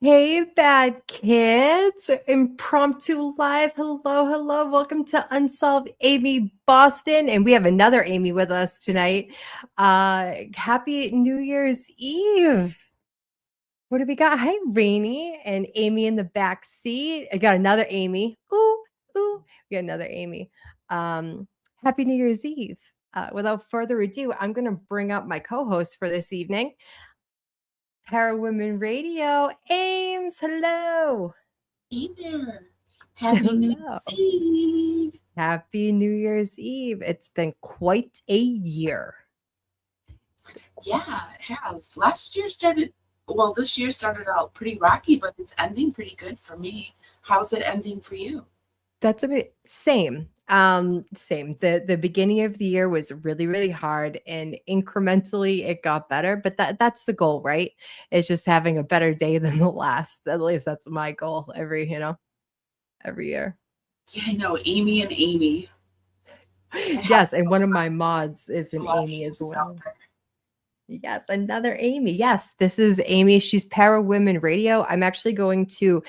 Hey, bad kids. Impromptu live. Hello, hello. Welcome to Unsolved Amy Boston. And we have another Amy with us tonight. Happy New Year's Eve. What do we got? Hi, Rainy and Amy in the back seat. I got another Amy. Ooh, ooh. We got another Amy. Happy New Year's Eve. Without further ado, I'm going to bring up my co-host for this evening. Para Women Radio, Ames, hello. Hey there. Happy New Hello. Year's Eve. Happy New Year's Eve. It's been quite a year. Yeah, it has. This year started out pretty rocky, but it's ending pretty good for me. How's it ending for you? That's a bit same. Same. The beginning of the year was really, really hard and incrementally it got better. But that's the goal, right? It's just having a better day than the last. At least that's my goal every year. Yeah, I know, Amy and Amy. It Yes, happens and one of my mods is a an lot of Amy as Amy's out well. there. Yes, another Amy. Yes, this is Amy. She's Para Women Radio. I'm actually going to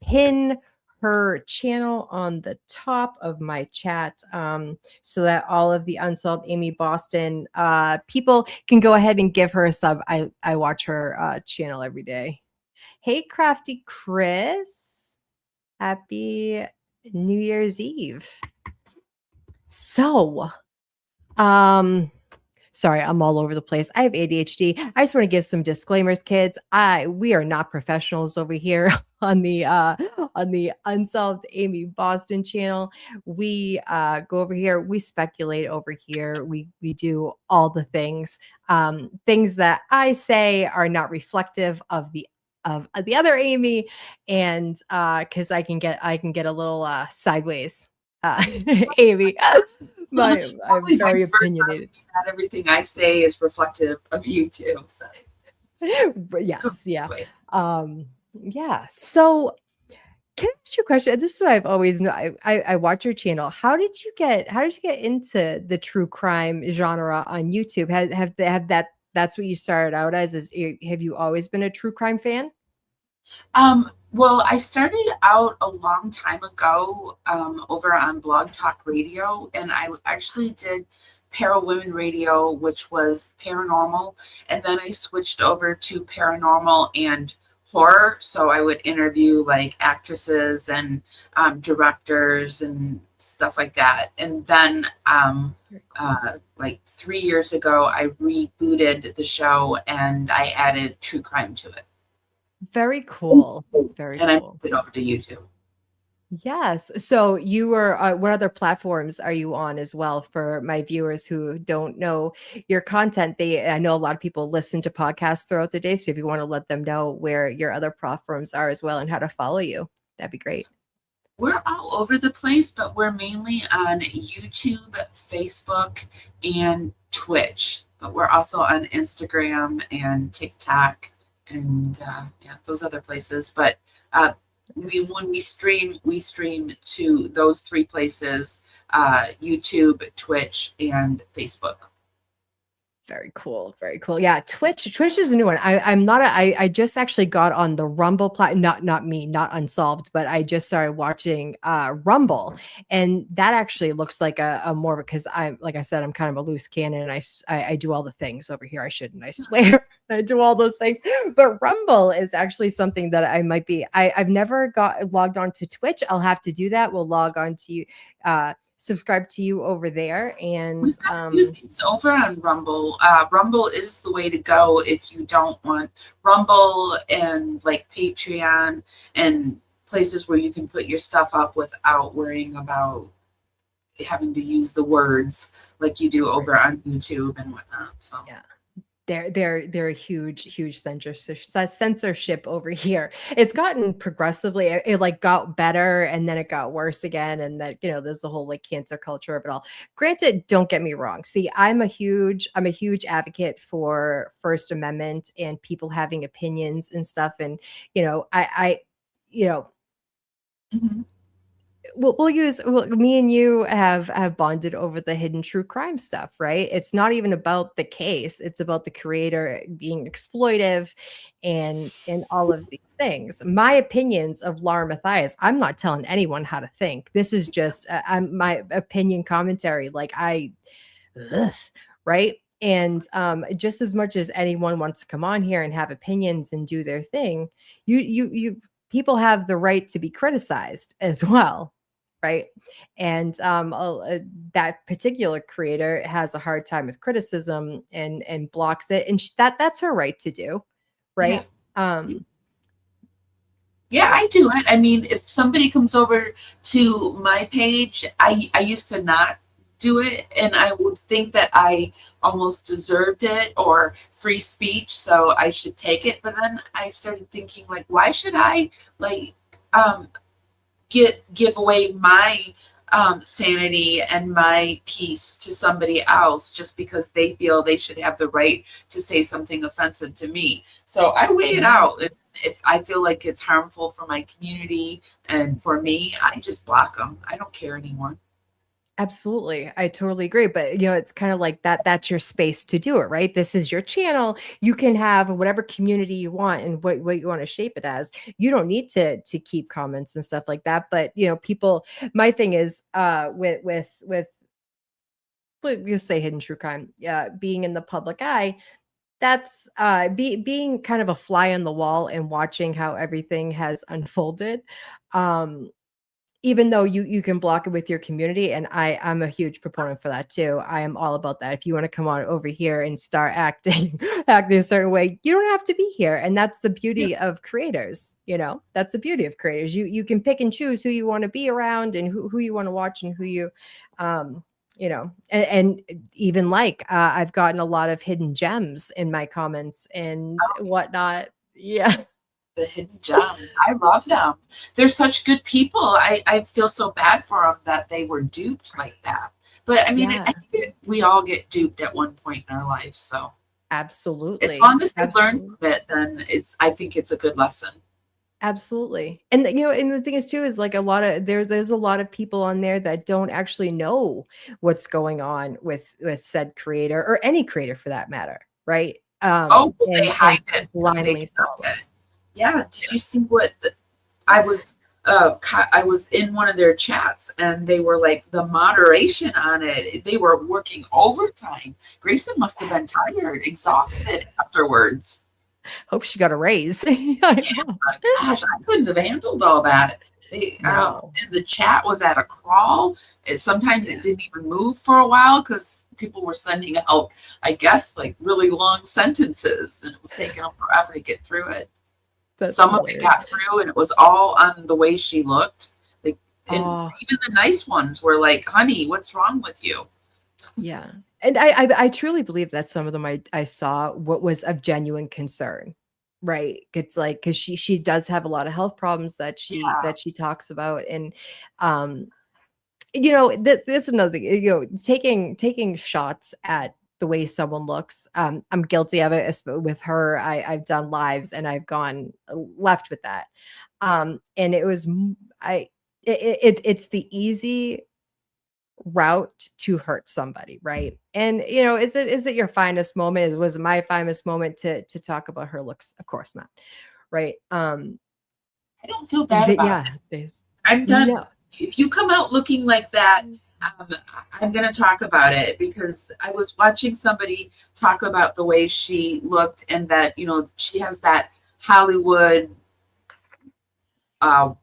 pin her channel on the top of my chat so that all of the Unsolved Amy Boston people can go ahead and give her a sub. I watch her channel every day. Hey, Crafty Chris. Happy New Year's Eve. So, sorry, I'm all over the place. I have ADHD. I just want to give some disclaimers, kids. We are not professionals over here on the Unsolved Amy Boston channel. We go over here, we speculate over here. We do all the things. Things that I say are not reflective of the other Amy, and because I can get a little sideways. Amy. I'm Probably very vice versa. opinionated. Not everything I say is reflective of you too. So Yes, yeah. wait. Yeah. So can I ask you a question? This is what I've always known. I watch your channel. How did you get into the true crime genre on YouTube? That's what you started out as? Have you always been a true crime fan? Well, I started out a long time ago over on Blog Talk Radio, and I actually did Para Women Radio, which was paranormal, and then I switched over to paranormal and horror. So I would interview like actresses and directors and stuff like that. And then like 3 years ago, I rebooted the show and I added true crime to it. Very cool. Very And I cool. moved it over to YouTube. Yes. So you were, what other platforms are you on as well for my viewers who don't know your content? I know a lot of people listen to podcasts throughout the day. So if you want to let them know where your other platforms are as well and how to follow you, that'd be great. We're all over the place, but we're mainly on YouTube, Facebook, and Twitch. But we're also on Instagram and TikTok and yeah, those other places. But when we stream to those three places: YouTube, Twitch, and Facebook. Very cool. Very cool. Yeah. Twitch is a new one. I'm not, I just actually got on the Rumble not me, not Unsolved, but I just started watching Rumble, and that actually looks like a more, because like I said, I'm kind of a loose cannon, and I do all the things over here. I shouldn't, I swear. I do all those things. But Rumble is actually something that I might be, I've never got logged on to Twitch. I'll have to do that. We'll log on to you, subscribe to you over there. And We've got a few things over on Rumble. Rumble is the way to go if you don't want Rumble and like Patreon and places where you can put your stuff up without worrying about having to use the words like you do over on YouTube and whatnot. So yeah. They're a huge censorship over here. It's gotten progressively, it like got better and then it got worse again, and that, there's the whole like cancer culture of it all. Granted, don't get me wrong. See, I'm a huge advocate for First Amendment and people having opinions and stuff. And I mm-hmm. we'll use me and you have bonded over the hidden true crime stuff, right? It's not even about the case, it's about the creator being exploitive and all of these things. My opinions of Laura Matthias, I'm not telling anyone how to think. This is just my opinion commentary. Like ugh, right? And just as much as anyone wants to come on here and have opinions and do their thing, you people have the right to be criticized as well, right? And that particular creator has a hard time with criticism and blocks it, and that's her right to do, Yeah. right? Um, Yeah, I do it. I mean, if somebody comes over to my page, I used to not do it, and I would think that I almost deserved it or free speech, so I should take it. But then I started thinking, like, why should I like um give away my sanity and my peace to somebody else just because they feel they should have the right to say something offensive to me? So I weigh it yeah. out. If I feel like it's harmful for my community and for me, I just block them. I don't care anymore. Absolutely. I totally agree. But it's kind of like that's your space to do it, right? This is your channel. You can have whatever community you want and what you want to shape it as. You don't need to keep comments and stuff like that. But people, my thing is with what you say hidden true crime, being in the public eye, that's being kind of a fly on the wall and watching how everything has unfolded. Um Even though you can block it with your community, and I'm a huge proponent for that too. I am all about that. If you want to come on over here and start acting acting a certain way, you don't have to be here. And that's the Yeah. beauty of creators, That's the beauty of creators. You can pick and choose who you want to be around and who you want to watch and who you and even like I've gotten a lot of hidden gems in my comments and whatnot. Yeah. The hidden gems. I love them. They're such good people. I feel so bad for them that they were duped like that. But I mean, I Yeah. think we all get duped at one point in our life. So as Absolutely. long as they learn Absolutely. from it, then I think it's a good lesson. Absolutely. And and the thing is too is like a lot of there's a lot of people on there that don't actually know what's going on with said creator or any creator for that matter, right? Oh, well, they And hide it because they blindly can follow. it. Yeah. Did you see what I was? I was in one of their chats, and they were like the moderation on it. They were working overtime. Grayson must have been Yes. tired, exhausted afterwards. Hope she got a raise. I Yeah, know. gosh, I couldn't have handled all that. No. And the chat was at a crawl. Sometimes it Yeah. didn't even move for a while because people were sending out, I guess, like really long sentences, and it was taking them forever to get through it. That's Some of it hilarious. got through, and it was all on the way she looked. Like, and Oh, even the nice ones were like, "Honey, what's wrong with you?" yeah. And I truly believe that some of them I saw what was of genuine concern, right? It's like because she does have a lot of health problems that she Yeah. that she talks about, and um, that's another thing. Taking shots at the way someone looks. I'm guilty of it with her. I've done lives and I've gone left with that. And it was I. It's the easy route to hurt somebody, right? And is it your finest moment? Was it my finest moment to talk about her looks? Of course not, right? I don't feel bad about it. Yeah, there's I'm done. no. If you come out looking like that, um, I'm going to talk about it because I was watching somebody talk about the way she looked and that, she has that Hollywood, uh,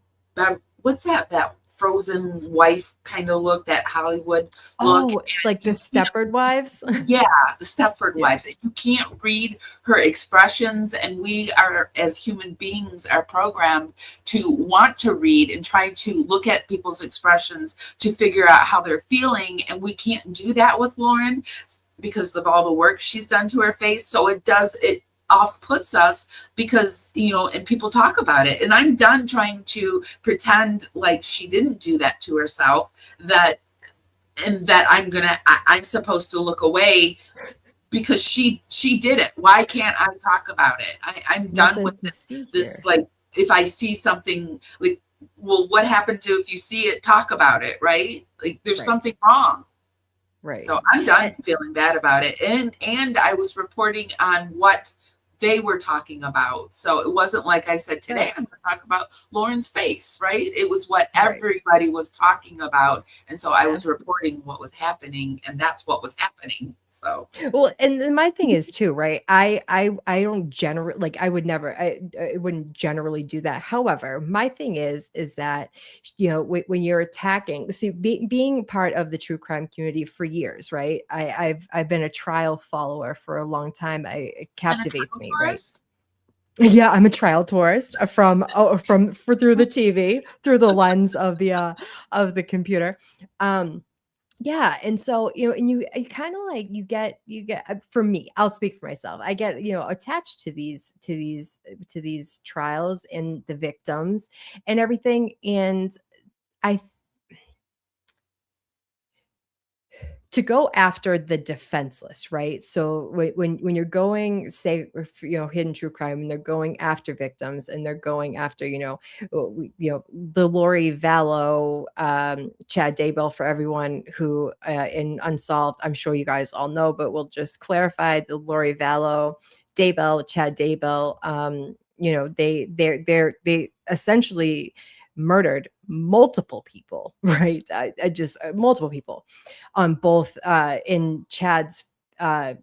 what's that frozen wife kind of look, that Hollywood look. Oh, And like the you can't, Stepford Wives. yeah, the Stepford Yeah, Wives. You can't read her expressions, and we are, as human beings, are programmed to want to read and try to look at people's expressions to figure out how they're feeling, and we can't do that with Lauren because of all the work she's done to her face. So it off puts us because and people talk about it, and I'm done trying to pretend like she didn't do that to herself, that and that I'm supposed to look away because she did it. Why can't I talk about it? I'm done nothing with to see this here. like, if I see something like, well, what happened to if you see it, talk about it, right? Like there's Right. something wrong. Right. So I'm done feeling bad about it. And I was reporting on what they were talking about. So it wasn't like I said, today Right. I'm going to talk about Lauren's face, right? It was what Right. everybody was talking about. And so I was Absolutely. reporting what was happening, and that's what was happening. So Well, and then my thing is too, right? I don't generally like I would never I wouldn't generally do that. However, my thing is that when you're attacking, see, being part of the true crime community for years, right? I've been a trial follower for a long time. It and a captivates travel me, right? tourist. Yeah, I'm a trial tourist from for through the TV, through the lens of the computer. Um yeah, and so, and you kind of like you get for me, I'll speak for myself. I get, attached to these trials and the victims and everything. And I to go after the defenseless, right? So when you're going, say, if, hidden true crime, and they're going after victims, and they're going after, the Lori Vallow, Chad Daybell, for everyone who in Unsolved, I'm sure you guys all know, but we'll just clarify the Lori Vallow, Daybell, Chad Daybell. They essentially murdered multiple people, right? I just multiple people on both in Chad's uh,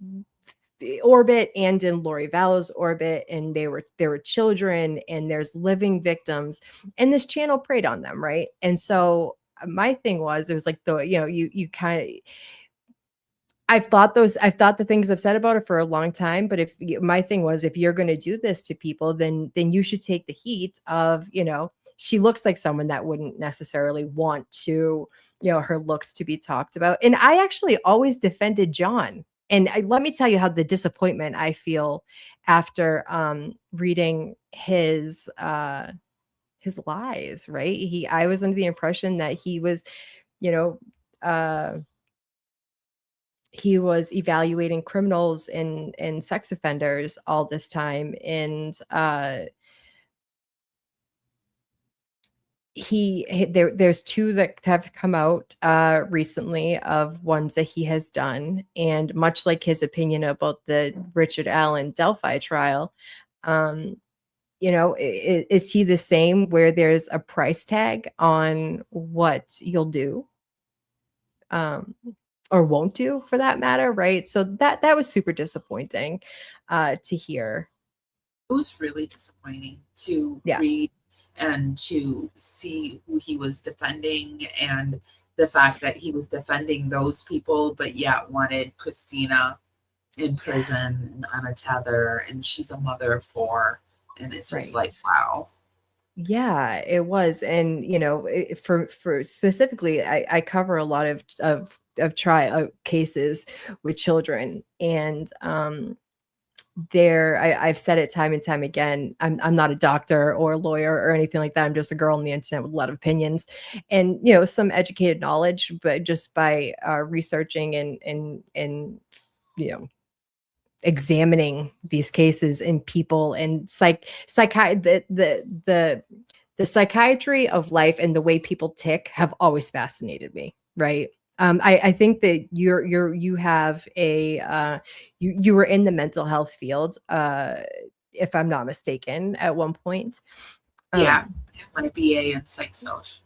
orbit and in Lori Vallow's orbit, and they were children, and there's living victims, and this channel preyed on them, right? And so my thing was, it was like you kind of, I've thought the things I've said about it for a long time, but my thing was, if you're going to do this to people, then you should take the heat of, she looks like someone that wouldn't necessarily want to, her looks to be talked about. And I actually always defended John. And let me tell you how the disappointment I feel after reading his lies, right? I was under the impression that you know, uh he was evaluating criminals and sex offenders all this time. And there's two that have come out recently of ones that he has done, and much like his opinion about the Richard Allen Delphi trial, um is he the same, where there's a price tag on what you'll do, um or won't do, for that matter, right? So that was super disappointing to hear. It was really disappointing to Yeah. read and to see who he was defending, and the fact that he was defending those people, but yet wanted Christina in Yeah. prison on a tether, and she's a mother of four. And it's just Right. like, wow. Yeah, it was. And for specifically, I cover a lot of trial cases with children. And I've said it time and time again, I'm not a doctor or a lawyer or anything like that. I'm just a girl on the internet with a lot of opinions and, some educated knowledge, but just by researching and you know examining these cases in people and the psychiatry of life and the way people tick have always fascinated me, right? I think that you have you were in the mental health field, if I'm not mistaken, at one point. Yeah, um my BA in psych social.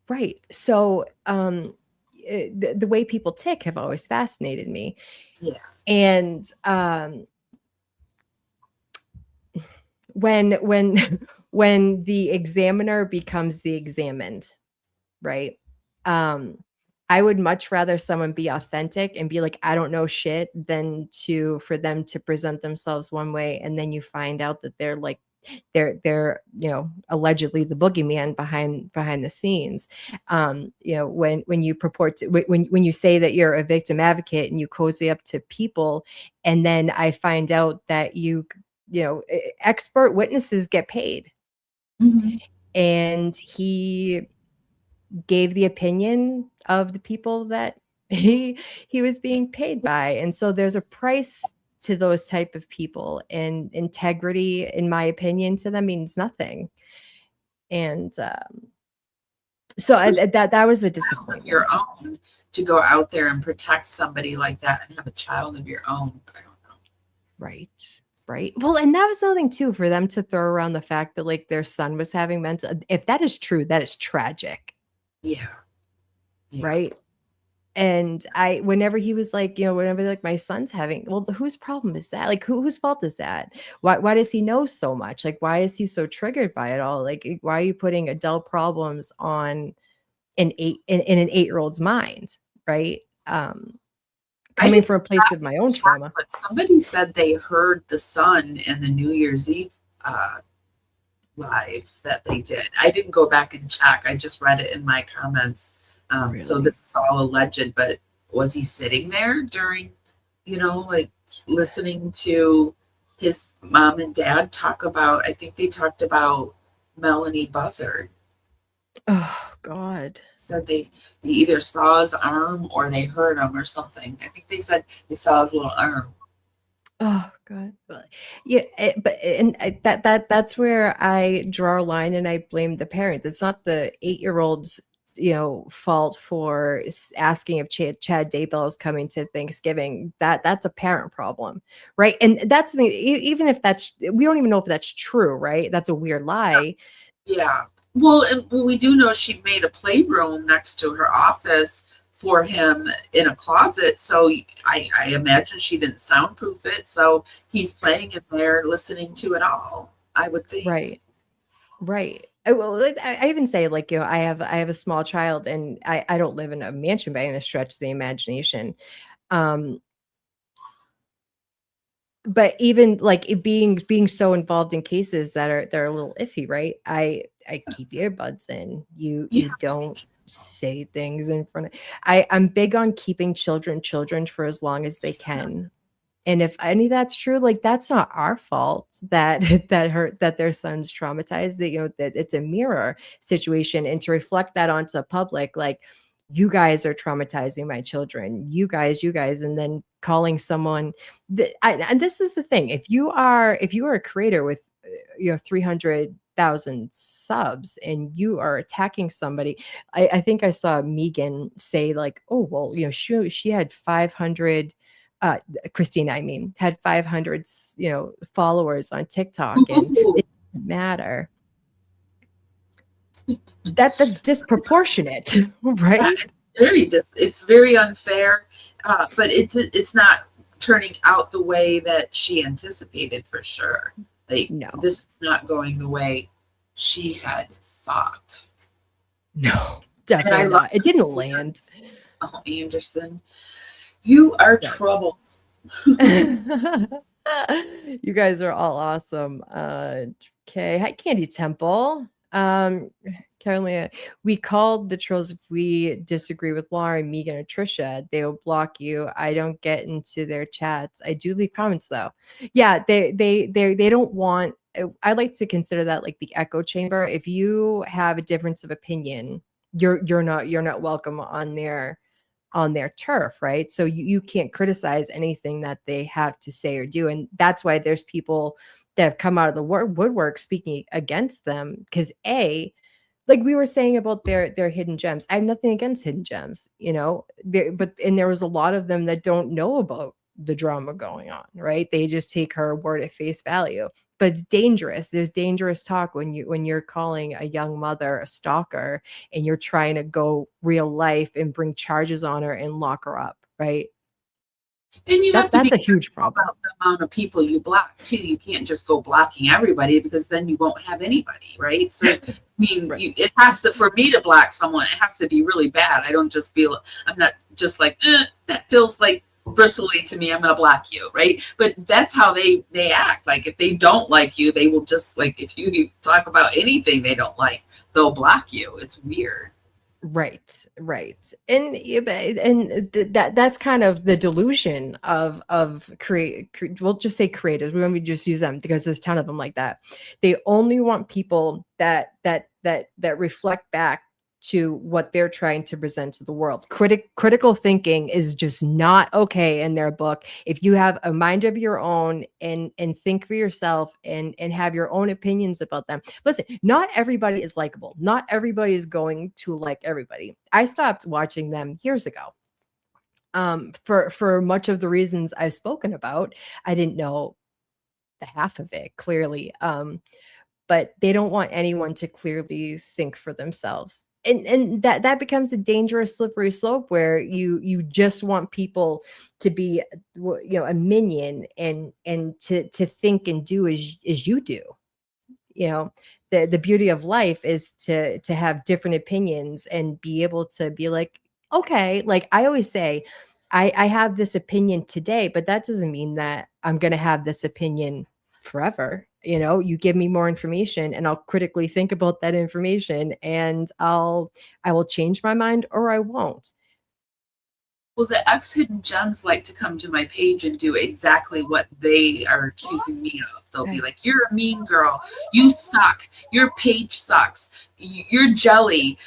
right. So the way people tick have always fascinated me. Yeah. And when when the examiner becomes the examined, right? um I would much rather someone be authentic and be like, I don't know shit, than for them to present themselves one way, and then you find out that they're like, they're allegedly the boogeyman behind the scenes. When you purport to, when you say that you're a victim advocate and you cozy up to people, and then I find out that expert witnesses get paid, Mm-hmm. and he gave the opinion of the people that he was being paid by. And so there's a price to those type of people, and integrity, in my opinion, to them means nothing. And so that was the Child of your disappointment. own to go out there and protect somebody like that and have a child of your own. I don't know. Right. Right. Well, and that was another thing too, for them to throw around the fact that like their son was having mental, if that is true, that is tragic. Yeah. Yeah. Right. And whenever he was like, whenever like my son's having, well, whose problem is that? Like, whose fault is that? Why does he know so much? Like, why is he so triggered by it all? Like, why are you putting adult problems on in an 8-year old's mind? Right. I Coming didn't from a go place back of and my own check, trauma. but somebody said they heard the son in the New Year's Eve live that they did. I didn't go back and check. I just read it in my comments. So Really? this is all alleged, but was he sitting there during, like listening to his mom and dad talk about, I think they talked about Melanie Buzzard. Oh God. Said they either saw his arm or they heard him or something. I think they said they saw his little arm. Oh God. Yeah, but and that's where I draw a line and I blame the parents. It's not the 8-year-old's, fault for asking if Chad Daybell is coming to Thanksgiving. That's a parent problem, right? And that's the thing. Even if we don't even know if that's true, right? That's a weird lie. Yeah. Well, and we do know she made a playroom next to her office for him in a closet. So I imagine she didn't soundproof it. So he's playing in there, listening to it all, I would think. Right. Right. Well, like, I even say like, I have a small child and I don't live in a mansion by any stretch of the imagination. Um, but even like it being so involved in cases that are a little iffy, right? I keep earbuds in. You You have to be. don't say things in front of. I'm big on keeping children for as long as they can. And if any of that's true, like that's not our fault that that their son's traumatized, that that it's a mirror situation. And to reflect that onto the public, like you guys are traumatizing my children, you guys, and then calling someone and this is the thing. If you are a creator with 300,000 subs and you are attacking somebody, I think I saw Megan say like, oh well, she had 500 Christina, I mean, had 500, followers on TikTok, and Ooh, it didn't matter. That's disproportionate, yeah, right? it's very unfair, but it's not turning out the way that she anticipated for sure. Like No, this is not going the way she had thought. no, And I definitely love not. It that didn't land. series. Oh, Anderson, you are Right. trouble. You guys are all awesome. Okay. Hi, Candy Temple. Carolina, we called the trolls if we disagree with Laura, Megan, or Trisha. They will block you. I don't get into their chats. I do leave comments though. Yeah, they don't want. I like to consider that like the echo chamber. If you have a difference of opinion, you're not welcome on their turf, right? So you can't criticize anything that they have to say or do. And that's why there's people that have come out of the woodwork speaking against them. Because like we were saying about their hidden gems, I have nothing against hidden gems, and there was a lot of them that don't know about the drama going on, right? They just take her word at face value. But it's dangerous. There's dangerous talk when you're calling a young mother a stalker and you're trying to go real life and bring charges on her and lock her up, right? And you have to be That's a huge careful problem. about the amount of people you block too. You can't just go blocking everybody because then you won't have anybody, right? So, I mean, Right. it has to, for me to block someone, it has to be really bad. I don't just feel, I'm not just like, that feels like bristly to me. I'm going to block you, right? But that's how they act. Like if they don't like you, they will just like, if you talk about anything they don't like, they'll block you. It's weird. Right, right. And that's kind of the delusion of we'll just say creators. We want to just use them because there's a ton of them like that. They only want people that reflect back to what they're trying to present to the world. Critical thinking is just not okay in their book. If you have a mind of your own and think for yourself and have your own opinions about them. Listen, not everybody is likable. Not everybody is going to like everybody. I stopped watching them years ago. For much of the reasons I've spoken about. I didn't know the half of it clearly. But they don't want anyone to clearly think for themselves. And that becomes a dangerous slippery slope where you just want people to be, a minion and to think and do as you do. The beauty of life is to have different opinions and be able to be like, okay, like I always say, I have this opinion today, but that doesn't mean that I'm going to have this opinion forever. You give me more information and I'll critically think about that information, and I will change my mind or I won't. Well, the ex hidden gems like to come to my page and do exactly what they are accusing me of. They'll be like, "You're a mean girl. You suck. Your page sucks. You're jelly.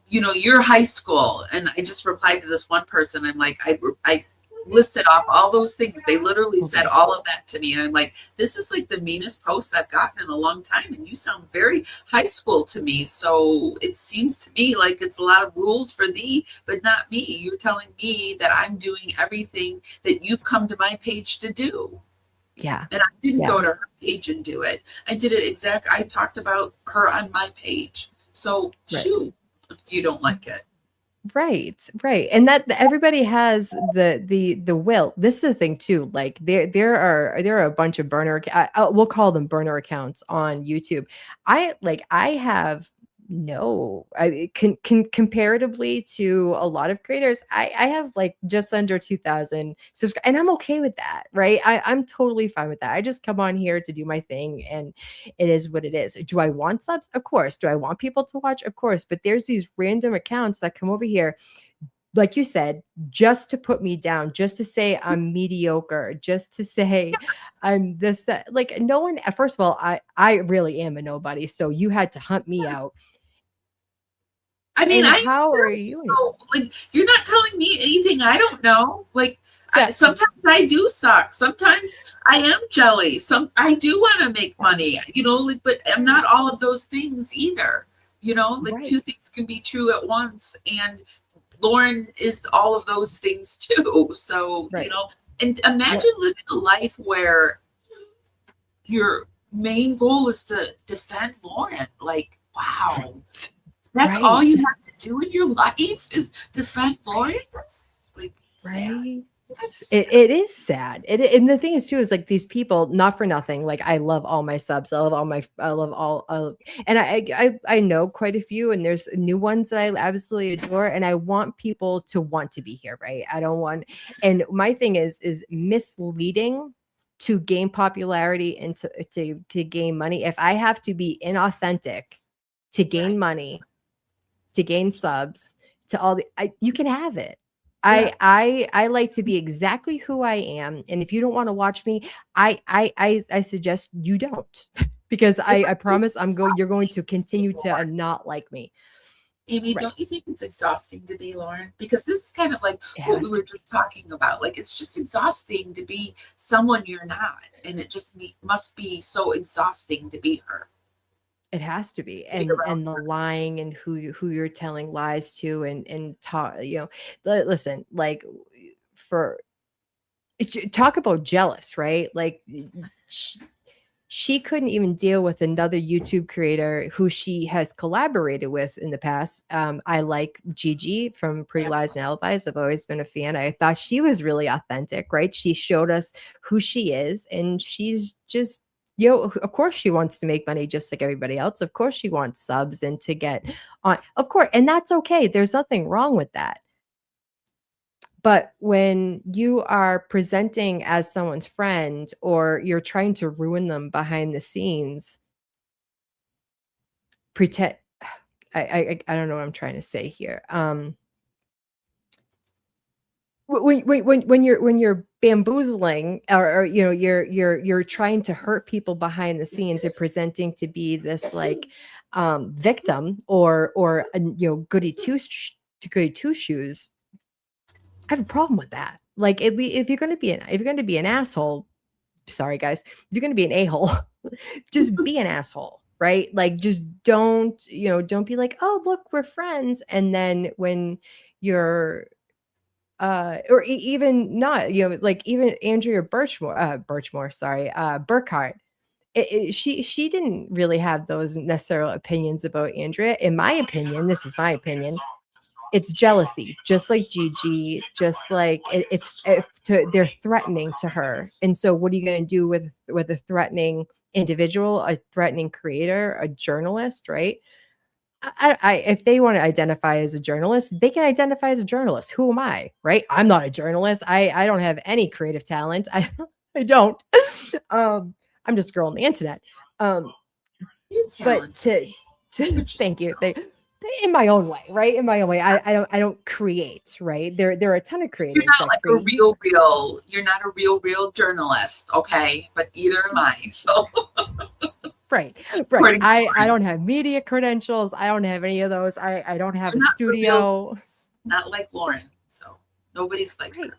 You're high school." And I just replied to this one person. I'm like, I listed off all those things. They literally said all of that to me. And I'm like, this is like the meanest post I've gotten in a long time. And you sound very high school to me. So it seems to me like it's a lot of rules for thee, but not me. You're telling me that I'm doing everything that you've come to my page to do. Yeah. And I didn't go to her page and do it. I did it I talked about her on my page. So shoot, if you don't like it. Right. And that everybody has the will. This is the thing too. Like there are a bunch of we'll call them burner accounts on YouTube. I have comparatively to a lot of creators, I have like just under 2,000 subscribers, and I'm okay with that, right? I'm totally fine with that. I just come on here to do my thing, and it is what it is. Do I want subs? Of course. Do I want people to watch? Of course. But there's these random accounts that come over here, like you said, just to put me down, just to say I'm mediocre, just to say I'm this, that. Like, no one, first of all, I really am a nobody. So you had to hunt me out. I mean, and how are you? So, like, you're not telling me anything I don't know. Like, sometimes I do suck. Sometimes I am jelly. I do want to make money, but I'm not all of those things either. Two things can be true at once. And Lauren is all of those things too. So, and imagine living a life where your main goal is to defend Lauren. Like, wow. That's all you have to do in your life is defend Lauren. That's like sad. It is sad. And the thing is too, is like these people, not for nothing. Like I love all my subs. I love all, and I know quite a few, and there's new ones that I absolutely adore. And I want people to want to be here, right? I don't want, and my thing is misleading to gain popularity and to gain money. If I have to be inauthentic to gain money, to gain subs, to all you can have it. I like to be exactly who I am, and if you don't want to watch me, I suggest you don't, because I promise you're going to continue to not like me. Amy, don't you think it's exhausting to be Lauren? Because this is kind of like what we were just talking about. Like, it's just exhausting to be someone you're not, and it just must be so exhausting to be her. It has to be, and the lying and who you're telling lies to, and talk. Listen, like talk about jealous, right? Like she couldn't even deal with another YouTube creator who she has collaborated with in the past. I like Gigi from Pretty Lies and Alibis. I've always been a fan. I thought she was really authentic, right? She showed us who she is, and she's just. Of course she wants to make money just like everybody else. Of course she wants subs and to get on. Of course, and that's okay. There's nothing wrong with that. But when you are presenting as someone's friend, or you're trying to ruin them behind the scenes, pretend. I don't know what I'm trying to say here. When bamboozling, or you're trying to hurt people behind the scenes and presenting to be this like victim or goody two shoes. I have a problem with that. Like, at least if you're going to be an asshole, sorry guys, if you're going to be an a-hole, just be an asshole, right? Like, just don't be like, oh look, we're friends, and then when you're or even not, like even Andrea Birchmore, sorry, Burkhart, she didn't really have those necessary opinions about Andrea. In my opinion, this is my opinion, it's jealousy, just like Gigi, just like they're threatening to her. And so what are you going to do with a threatening individual, a threatening creator, a journalist, right? If they want to identify as a journalist, they can identify as a journalist. Who am I, right? I'm not a journalist. I don't have any creative talent. I don't. I'm just a girl on the internet. You're But talented. thank you. In my own way, right? In my own way. I don't create, right? There are a ton of You're creators not that like a create. you're not a real journalist, okay? But either am I. So Right. according to I Lauren, don't have media credentials. I don't have any of those. I don't have you're a not the real studio. not like Lauren. So nobody's like Right. her.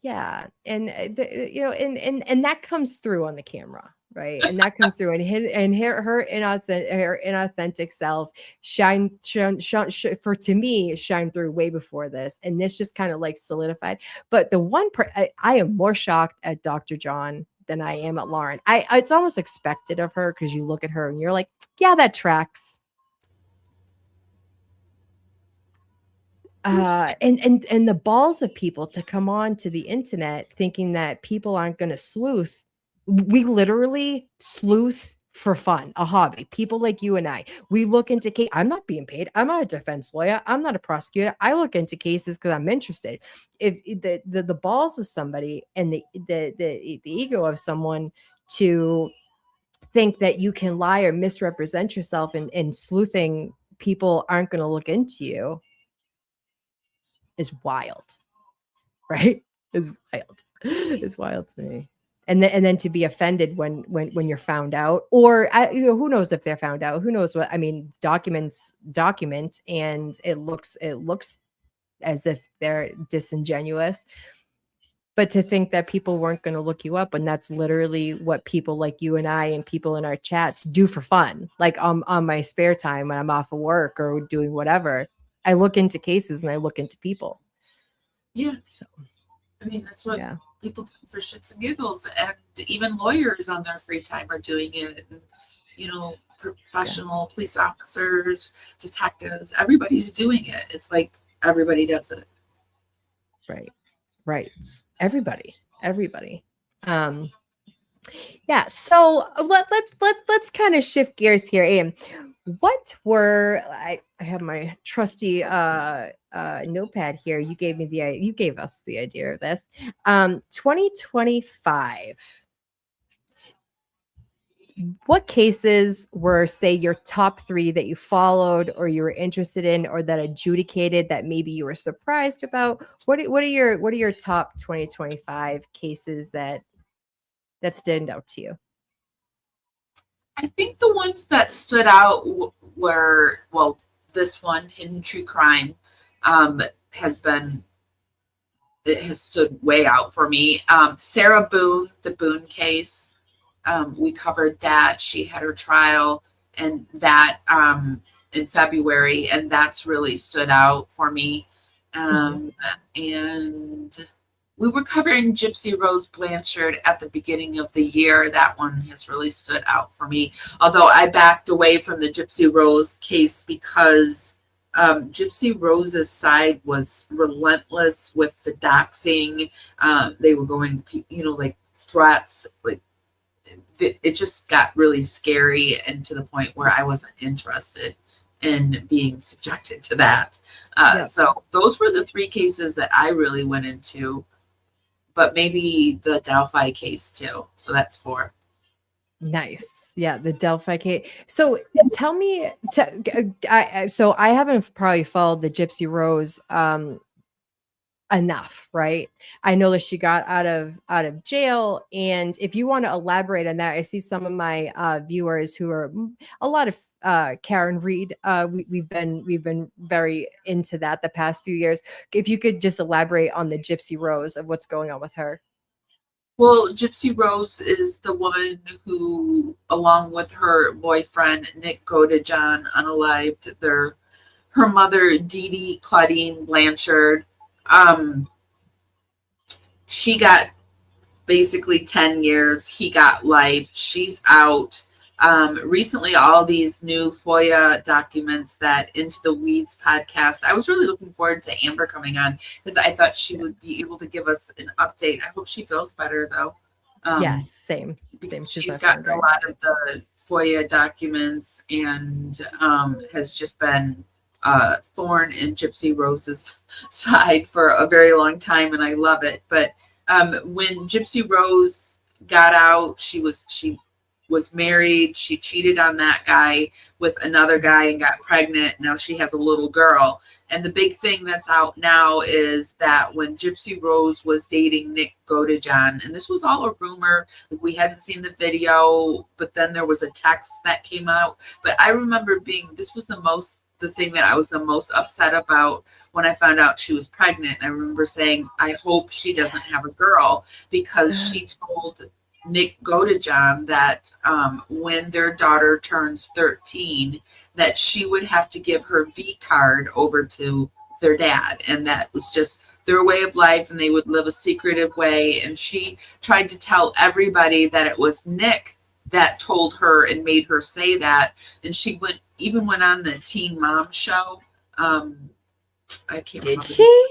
Yeah, and and that comes through on the camera, right? And that comes through, and her inauthentic self for, to me, shine through way before this, and this just kind of like solidified. But the I am more shocked at Dr. John than I am at Lauren. It's almost expected of her, because you look at her and you're like, yeah, that tracks. And the balls of people to come on to the internet thinking that people aren't going to sleuth. We literally sleuth for fun, a hobby. People like you and we look into case. I'm not being paid. I'm not a defense lawyer. I'm not a prosecutor. I look into cases because I'm interested. If the balls of somebody and the ego of someone to think that you can lie or misrepresent yourself, and sleuthing people aren't going to look into you, is wild, right? Is wild. It's wild to me. And then to be offended when you're found out, or who knows if they're found out? Who knows what? I mean, documents document, and it looks as if they're disingenuous. But to think that people weren't going to look you up, and that's literally what people like you and I and people in our chats do for fun. Like on my spare time when I'm off of work or doing whatever, I look into cases and I look into people. Yeah. So I mean, that's what people do for shits and giggles, and even lawyers on their free time are doing it. And, professional police officers, detectives, everybody's doing it. It's like everybody does it. Right. Everybody. Yeah. So let's kind of shift gears here. What were I have my trusty notepad here. You gave us the idea of this. 2025. What cases were, say, your top 3 that you followed or you were interested in, or that adjudicated that maybe you were surprised about? What are your top 2025 cases that stand out to you? I think the ones that stood out were, well, this one, Hidden True Crime, has stood way out for me. Sarah Boone, the Boone case, we covered that. She had her trial, and that in February, and that's really stood out for me. And we were covering Gypsy Rose Blanchard at the beginning of the year. That one has really stood out for me. Although I backed away from the Gypsy Rose case because Gypsy Rose's side was relentless with the doxing. They were going, like threats. Like it just got really scary, and to the point where I wasn't interested in being subjected to that. So those were the 3 cases that I really went into. But maybe the Delphi case too. So that's 4. Nice. Yeah, the Delphi case. So tell me, so I haven't probably followed the Gypsy Rose enough, right? I know that she got out of jail, and if you want to elaborate on that, I see some of my viewers who are a lot of Karen Reed. We've been very into that the past few years. If you could just elaborate on the Gypsy Rose of what's going on with her. Well, Gypsy Rose is the woman who, along with her boyfriend Nick Godejohn, unalived her mother Dee Dee Claudine Blanchard. Um, she got basically 10 years. He got life. She's out. Recently, all these new FOIA documents that Into the Weeds podcast, I was really looking forward to Amber coming on because I thought she would be able to give us an update. I hope she feels better, though. Yes, same. She's She's my friend, gotten a right? lot of the FOIA documents and has just been thorn in Gypsy Rose's side for a very long time, and I love it. But when Gypsy Rose got out, she was married. She cheated on that guy with another guy and got pregnant. Now she has a little girl. And the big thing that's out now is that when Gypsy Rose was dating Nick Godejohn, and this was all a rumor, like we hadn't seen the video, but then there was a text that came out. But I remember this was the thing that I was the most upset about when I found out she was pregnant. I remember saying, I hope she doesn't have a girl, because she told Nick Godejohn that when their daughter turns 13, that she would have to give her V card over to their dad, and that was just their way of life, and they would live a secretive way. And she tried to tell everybody that it was Nick that told her and made her say that. And she went on the Teen Mom show. I can't remember. Did she?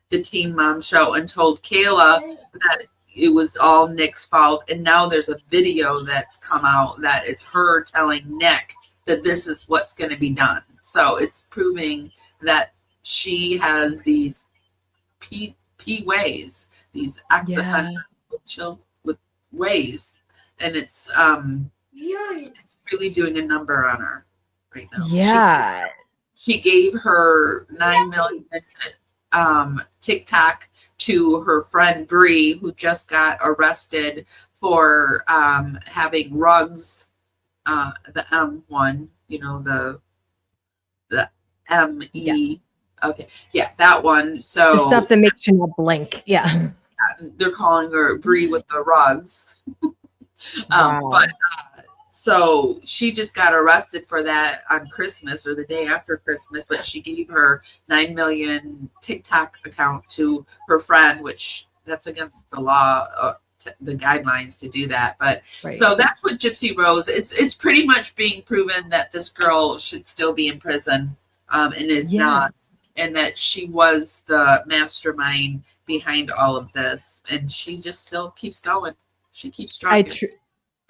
The Teen Mom show, and told Kayla that it was all Nick's fault. And now there's a video that's come out that it's her telling Nick that this is what's going to be done. So it's proving that she has these P ways, these ex-offender with ways, and it's really doing a number on her right now. Yeah. She gave her 9 million TikTok to her friend Bree, who just got arrested for having rugs, the M1, the ME. Yeah. Okay, yeah, that one. So the stuff that makes you not blink. Yeah. They're calling her Bree with the rugs. Wow. But so she just got arrested for that on Christmas or the day after Christmas, but she gave her 9 million TikTok account to her friend, which that's against the law, the guidelines to do that. But right. So that's what Gypsy Rose, it's pretty much being proven that this girl should still be in prison, and is not, and that she was the mastermind behind all of this, and she just still keeps going. She keeps trying.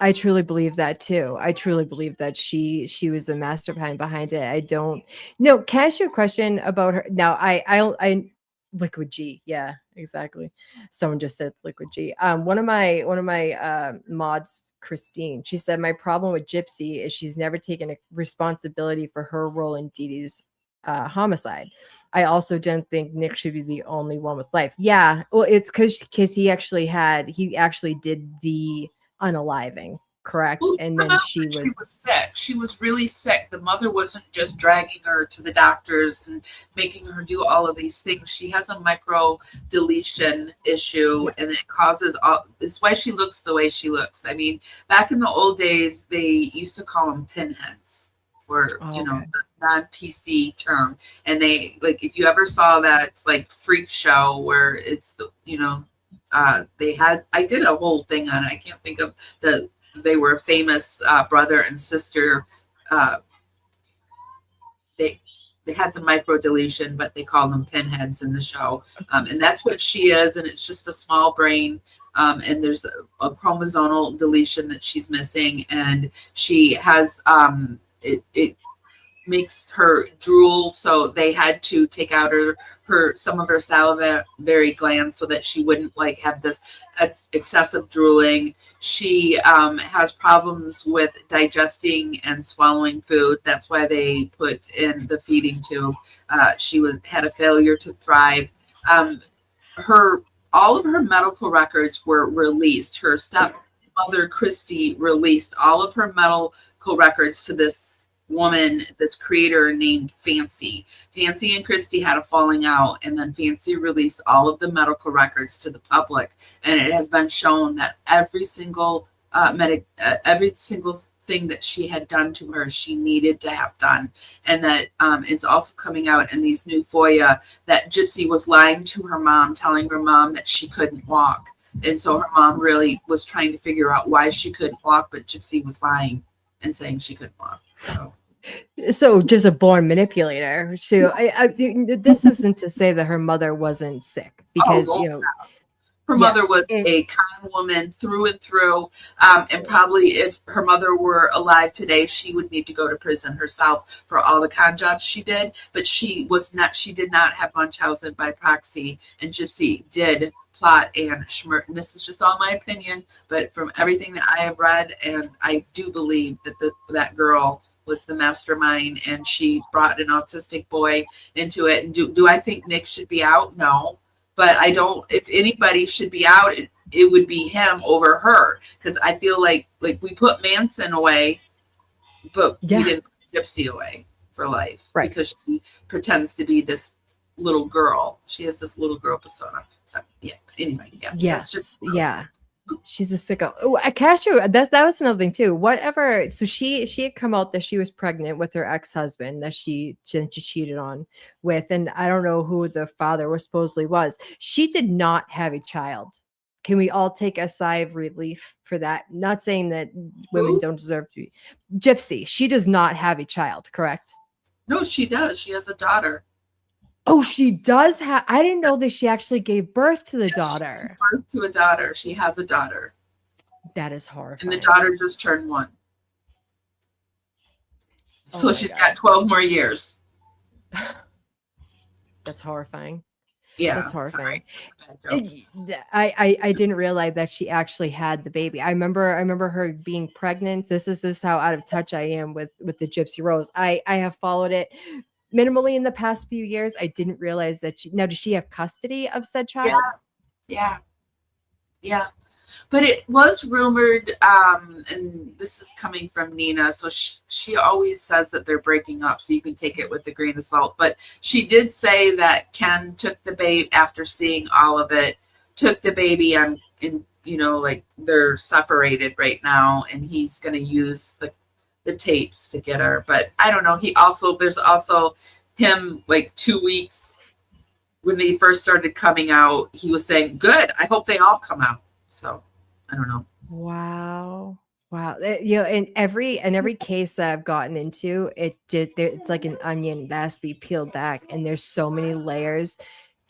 I truly believe that too. I truly believe that she was the mastermind behind it. I don't know. Can I ask you a question about her? Now, I Liquid G. Yeah, exactly. Someone just said it's Liquid G. One of my mods, Christine, she said, my problem with Gypsy is she's never taken a responsibility for her role in Dee Dee's homicide. I also don't think Nick should be the only one with life. Yeah, well, it's because he actually did the unaliving, correct? Well, and then she was sick. She was really sick. The mother wasn't just dragging her to the doctors and making her do all of these things. She has a micro deletion issue, and it causes all. It's why she looks the way she looks. I mean, back in the old days, they used to call them pinheads for the non-PC term. And they, like, if you ever saw that like freak show where it's the I did a whole thing on it. I can't think of they were a famous brother and sister. They had the micro deletion, but they call them pinheads in the show. And that's what she is. And it's just a small brain. And there's a chromosomal deletion that she's missing. And she has, it makes her drool, so they had to take out some of her salivary glands so that she wouldn't like have this excessive drooling. She has problems with digesting and swallowing food. That's why they put in the feeding tube. She had a failure to thrive. her all of her medical records were released. Her stepmother Christy released all of her medical records to this woman, this creator named Fancy. Fancy and Christy had a falling out, and then Fancy released all of the medical records to the public. And it has been shown that every single thing that she had done to her, she needed to have done. And that it's also coming out in these new FOIA that Gypsy was lying to her mom, telling her mom that she couldn't walk. And so her mom really was trying to figure out why she couldn't walk, but Gypsy was lying and saying she couldn't walk. So just a born manipulator. So this isn't to say that her mother wasn't sick, because her mother was a kind woman through and through. And probably if her mother were alive today, she would need to go to prison herself for all the con jobs she did. But she did not have Munchausen by proxy, and Gypsy did plot and schmert. And this is just all my opinion, but from everything that I have read, and I do believe that that girl was the mastermind, and she brought an autistic boy into it. And do I think Nick should be out? No. But I don't, if anybody should be out, it would be him over her. Because I feel like we put Manson away, but we didn't put Gypsy away for life. Right. Because she pretends to be this little girl. She has this little girl persona. So, anyway, Yes. She's a sicko. Oh, Cashew, that was another thing too. Whatever. So she had come out that she was pregnant with her ex-husband that she cheated on with, and I don't know who the father was supposedly was. She did not have a child. Can we all take a sigh of relief for that? Not saying that women don't deserve to be. Gypsy, she does not have a child, correct? No, she does. She has a daughter. Oh, she does have. I didn't know that she actually gave birth to the daughter. She gave birth to a daughter. She has a daughter. That is horrifying. And the daughter just turned 1. So she's got 12 more years. That's horrifying. Yeah, that's horrifying. I didn't realize that she actually had the baby. I remember her being pregnant. This is how out of touch I am with the Gypsy Rose. I have followed it minimally in the past few years. I didn't realize that does she have custody of said child? Yeah. But it was rumored, and this is coming from Nina, so she always says that they're breaking up, so you can take it with a grain of salt. But she did say that Ken took the baby after seeing all of it, took the baby and like they're separated right now, and he's going to use the tapes to get her. But I don't know. There's also him like 2 weeks when they first started coming out, he was saying, good, I hope they all come out. So I don't know. Wow. In every case that I've gotten into, it's like an onion that has to be peeled back, and there's so many layers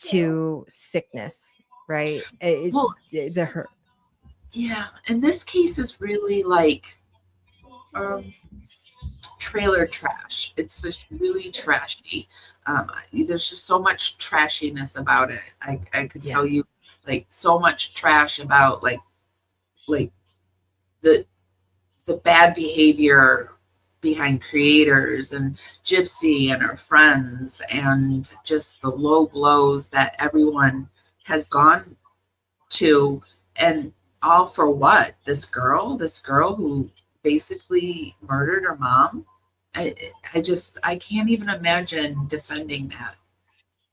to sickness, right? The hurt. Yeah, and this case is really like trailer trash. It's just really trashy. There's just so much trashiness about it. I could tell you like so much trash about like the bad behavior behind creators and Gypsy and her friends, and just the low blows that everyone has gone to, and all for what? This girl who basically murdered her mom. I can't even imagine defending that.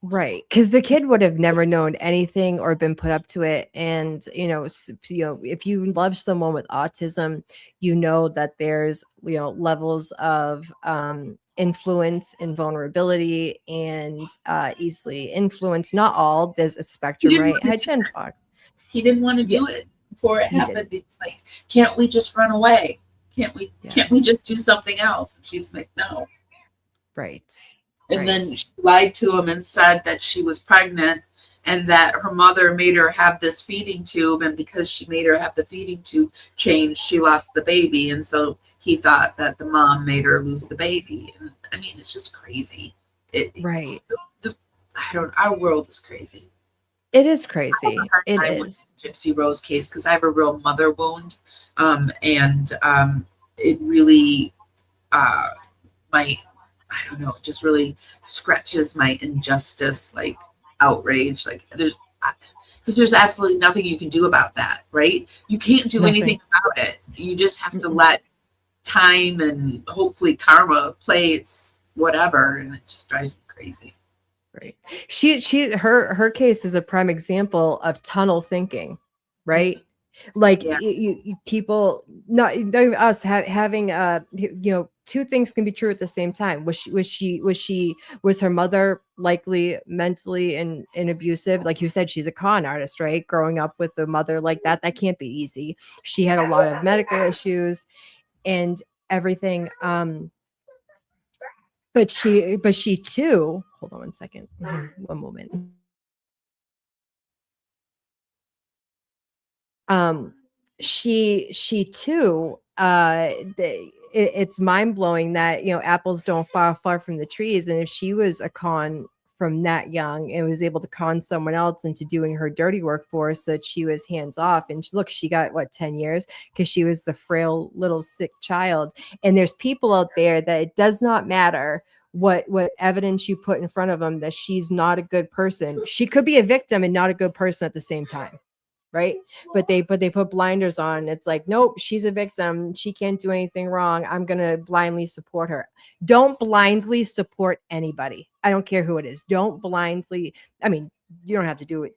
Right, because the kid would have never known anything or been put up to it. And if you love someone with autism, that there's levels of influence and vulnerability and easily influenced. Not all. There's a spectrum, right? He didn't want to do it before it happened. It's like, can't we just run away? Can't we just do something else? And she's like, no. Right. And then she lied to him and said that she was pregnant and that her mother made her have this feeding tube. And because she made her have the feeding tube changed, she lost the baby. And so he thought that the mom made her lose the baby. And I mean, it's just crazy. Our world is crazy. It is crazy. It is. Gypsy Rose case, because I have a real mother wound. It really, it just really scratches my injustice, like outrage. Like because there's absolutely nothing you can do about that, right? You can't do Nothing. anything about it. You just have to let time and hopefully karma play its whatever, and it just drives me crazy. Right. Her case is a prime example of tunnel thinking, right? Like Yeah. people, not us having two things can be true at the same time. Was her mother likely mentally and abusive? Like you said, she's a con artist, right? Growing up with a mother like that can't be easy. She had a lot of medical issues and everything. But she too, hold on one second. One moment. Um, she too, it's mind-blowing that, apples don't fall far from the trees. And if she was a con from that young and was able to con someone else into doing her dirty work for her so that she was hands off, and look, she got what, 10 years because she was the frail little sick child. And there's people out there that it does not matter what evidence you put in front of them that she's not a good person. She could be a victim and not a good person at the same time, right? But they put blinders on. It's like, nope, she's a victim, she can't do anything wrong, I'm gonna blindly support her. Don't blindly support anybody. I don't care who it is. Don't blindly, I mean, you don't have to do it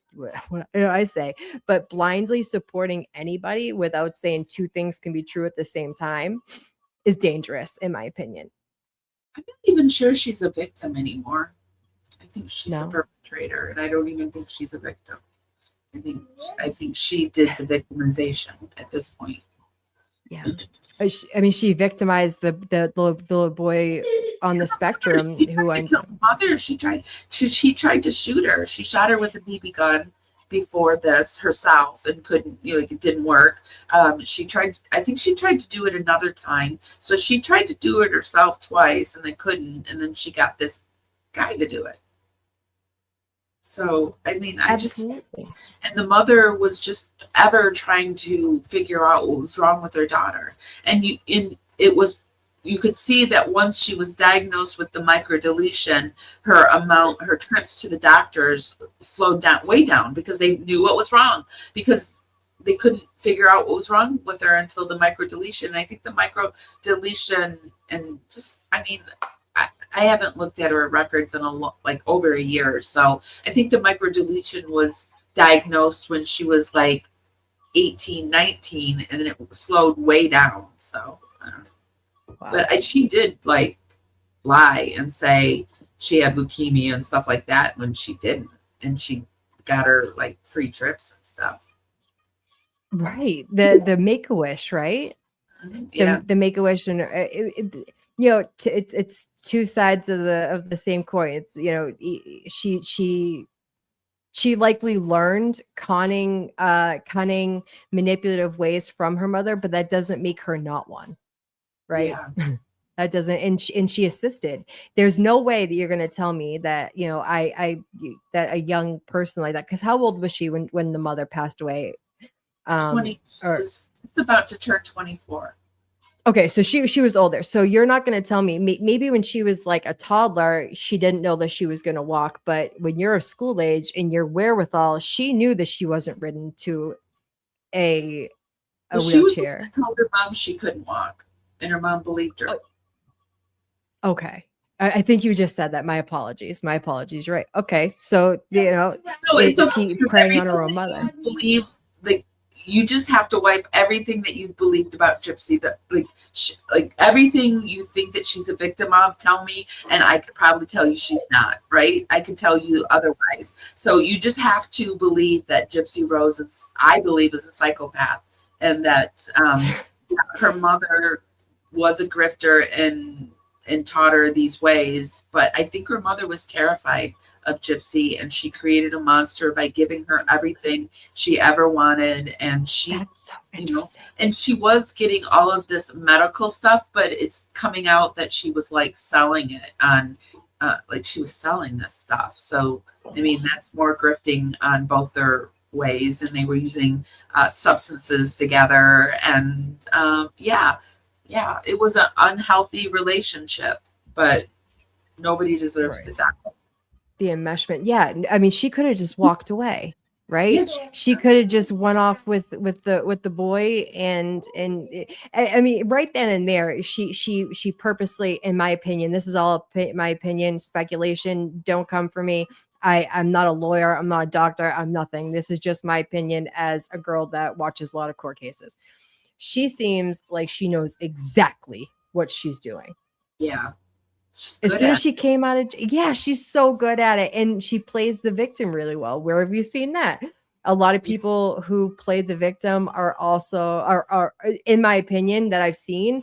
what I say, but blindly supporting anybody without saying two things can be true at the same time is dangerous, in my opinion. I'm not even sure she's a victim anymore. I think she's a No. perpetrator, and I don't even think she's a victim. I think she did the victimization at this point. Yeah. I mean, she victimized the little boy on the spectrum She who tried to I. kill the mother. She tried to shoot her. She shot her with a BB gun before this herself and couldn't, like, it didn't work. I think she tried to do it another time. So she tried to do it herself twice and then couldn't, and then she got this guy to do it. So, I mean, Absolutely. and the mother was just ever trying to figure out what was wrong with her daughter. And you could see that once she was diagnosed with the microdeletion, her trips to the doctors slowed down, way down, because they knew what was wrong, because they couldn't figure out what was wrong with her until the microdeletion. And I think the microdeletion, and just, I mean, I haven't looked at her records in like over a year. So I think the microdeletion was diagnosed when she was like 18, 19, and then it slowed way down. So I don't know. Wow. But she did like lie and say she had leukemia and stuff like that when she didn't. And she got her like free trips and stuff. Right. The Make-A-Wish, right? Yeah. The Make-A-Wish, and it's two sides of the same coin. It's, she likely learned cunning, manipulative ways from her mother, but that doesn't make her not one, right? Yeah. That doesn't, and she assisted. There's no way that you're going to tell me that, that a young person like that, because how old was she when the mother passed away? 20. She Or was about to turn 24. Okay, so she was older. So you're not going to tell me, maybe when she was like a toddler, she didn't know that she was going to walk, but when you're a school age and your wherewithal, she knew that she wasn't ridden to a Well, she was the one wheelchair. that told her mom she couldn't walk, and her mom believed her. Okay. I think you just said that. My apologies. My apologies. Right. Okay. So, No, it's okay. she preying on her own Everything that mother. you believe, like, you just have to wipe everything that you believed about Gypsy. That like everything you think that she's a victim of. Tell me, and I could probably tell you she's not. Right? I could tell you otherwise. So you just have to believe that Gypsy Rose is, I believe, is a psychopath, and that her mother was a grifter and taught her these ways. But I think her mother was terrified of Gypsy, and she created a monster by giving her everything she ever wanted. And That's so interesting. and she was getting all of this medical stuff, but it's coming out that she was like selling it on, like she was selling this stuff. So, I mean, that's more grifting on both their ways, and they were using substances together. And yeah, it was an unhealthy relationship, but nobody deserves to die. The enmeshment. Yeah. I mean, she could have just walked away. right? She could have just went off with the boy, I mean, right then and there, she purposely, in my opinion, this is all my opinion, speculation, don't come for me. I'm not a lawyer, I'm not a doctor, I'm nothing. This is just my opinion as a girl that watches a lot of court cases. She seems like she knows exactly what she's doing. Yeah. She's As good soon at as she came out of, yeah, she's so good at it, and she plays the victim really well. Where have you seen that? A lot of it. people who played the victim are also are in my opinion that I've seen,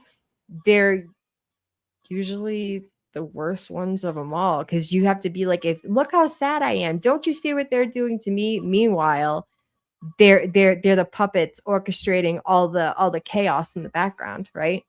they're usually the worst ones of them all, because you have to be like, if look how sad I am, don't you see what they're doing to me? Meanwhile, they're the puppets orchestrating all the chaos in the background, right?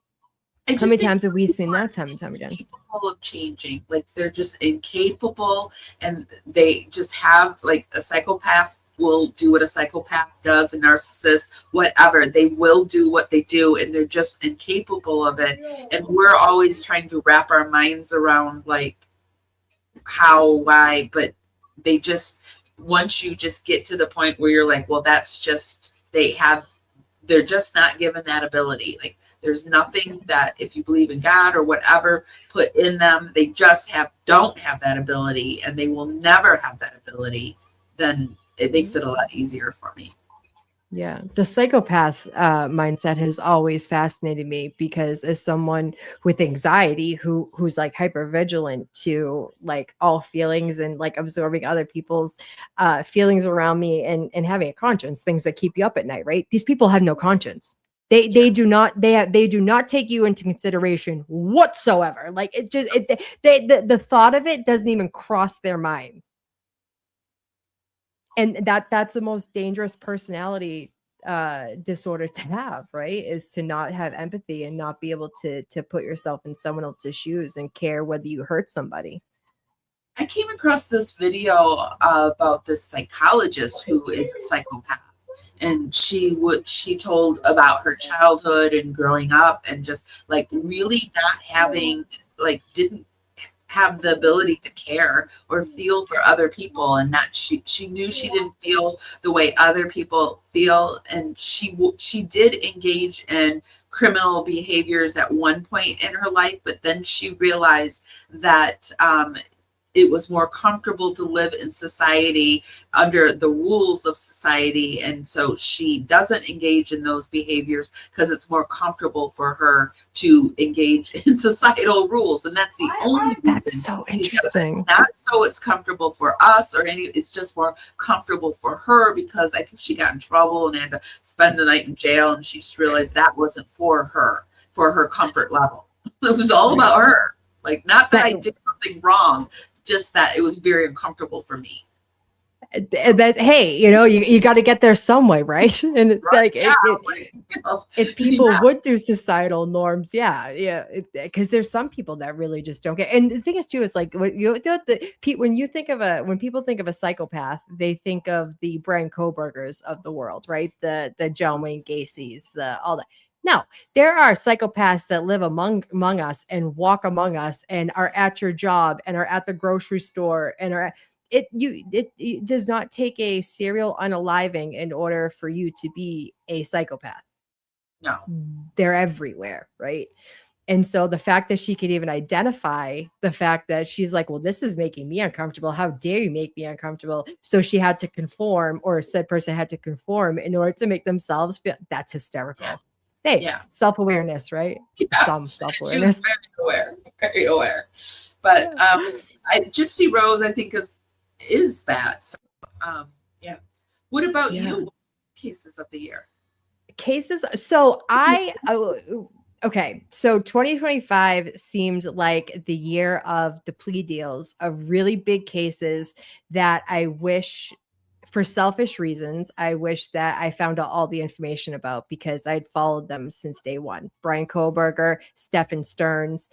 I How just many think times have we people seen are that time and time again? incapable of changing. Like they're just incapable, and they just have like a psychopath will do what a psychopath does, a narcissist, whatever. They will do what they do, and they're just incapable of it. And we're always trying to wrap our minds around like how, why, but they just once you just get to the point where you're like, well, that's just they're just not given that ability. Like there's nothing that if you believe in God or whatever put in them, they just don't have that ability, and they will never have that ability. Then it makes it a lot easier for me. Yeah, the psychopath mindset has always fascinated me, because as someone with anxiety who's like hyper vigilant to like all feelings and like absorbing other people's feelings around me, and having a conscience, things that keep you up at night, right? These people have no conscience. They do not, they do not take you into consideration whatsoever. Like it just the thought of it doesn't even cross their mind. And that's the most dangerous personality disorder to have, right? Is to not have empathy and not be able to put yourself in someone else's shoes and care whether you hurt somebody. I came across this video about this psychologist who is a psychopath, and she told about her childhood and growing up, and just like really not having like didn't have the ability to care or feel for other people, and that she knew she didn't feel the way other people feel, and she did engage in criminal behaviors at one point in her life, but then she realized that it was more comfortable to live in society under the rules of society. And so she doesn't engage in those behaviors because it's more comfortable for her to engage in societal rules. And that's the only That's reason so she does it. interesting. Not so it's comfortable for us or any, it's just more comfortable for her, because I think she got in trouble and had to spend the night in jail. And she just realized that wasn't for her comfort level. It was all about her. Like, not that I did something wrong, just that it was very uncomfortable for me. That, hey, you got to get there some way, right? And it's Right? like Yeah, if people yeah. would do societal norms, yeah, because there's some people that really just don't get. And the thing is too, is like when people think of a psychopath, they think of the Brian Kobergers of the world, right? The John Wayne Gacy's, the all that. No, there are psychopaths that live among us and walk among us and are at your job and are at the grocery store and are it does not take a serial unaliving in order for you to be a psychopath. No. They're everywhere, right? And so the fact that she could even identify the fact that she's like, well, this is making me uncomfortable. How dare you make me uncomfortable? So she had to conform, or said person had to conform in order to make themselves feel. That's hysterical. Yeah. Hey, Yeah. self-awareness, right? Yeah. Some She self-awareness. was very aware. But Gypsy Rose, I think, is that. So, yeah. What about you? Cases of the year? Cases. So okay. So 2025 seemed like the year of the plea deals, of really big cases that I wish, for selfish reasons, I wish that I found out all the information about, because I'd followed them since day one. Brian Koberger, Stephen Stearns,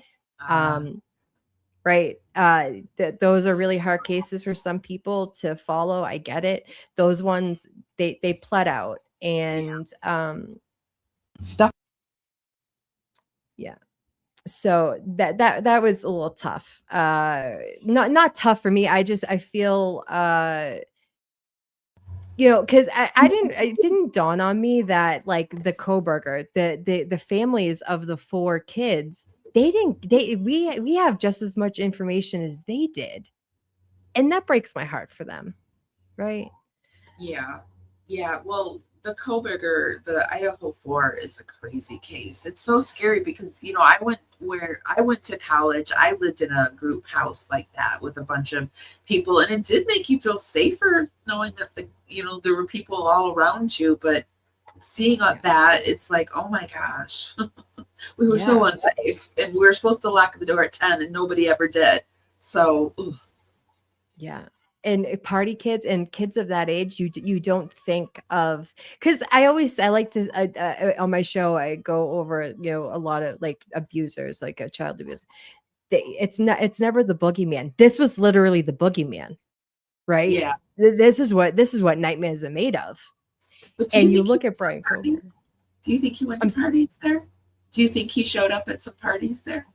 right? Those are really hard cases for some people to follow. I get it. Those ones, they pled out, and stuff. Yeah. So that was a little tough. Not tough for me. I feel you know, because it didn't dawn on me that like the Koberger, the families of the 4 kids, we have just as much information as they did. And that breaks my heart for them, right? Yeah. Yeah. Well, the Koberger, the Idaho 4 is a crazy case. It's so scary because, you know, where I went to college, I lived in a group house like that with a bunch of people, and it did make you feel safer knowing that there were people all around you, but seeing that, it's like, oh my gosh, we were so unsafe, and we were supposed to lock the door at 10 and nobody ever did. So, ugh. Yeah. And party kids and kids of that age, you don't think of, because I like to on my show I go over a lot of like abusers, like a child abuser. It's never the boogeyman. This was literally the boogeyman, right? Yeah. This is what nightmares are made of. But and you look at Brian Kober. Do you think he went to parties there? Do you think he showed up at some parties there?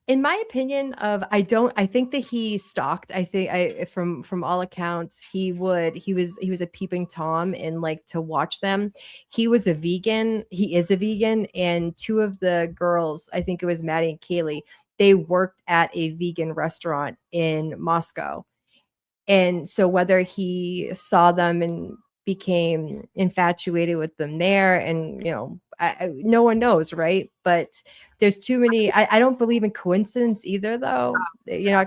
In my opinion, I think that he stalked. I think from all accounts, he was a peeping Tom and like to watch them. He was a vegan. He is a vegan, and 2 of the girls, I think it was Maddie and Kaylee, they worked at a vegan restaurant in Moscow. And so whether he saw them and became infatuated with them there, and no one knows, right? But there's too many. I don't believe in coincidence either, though. Yeah.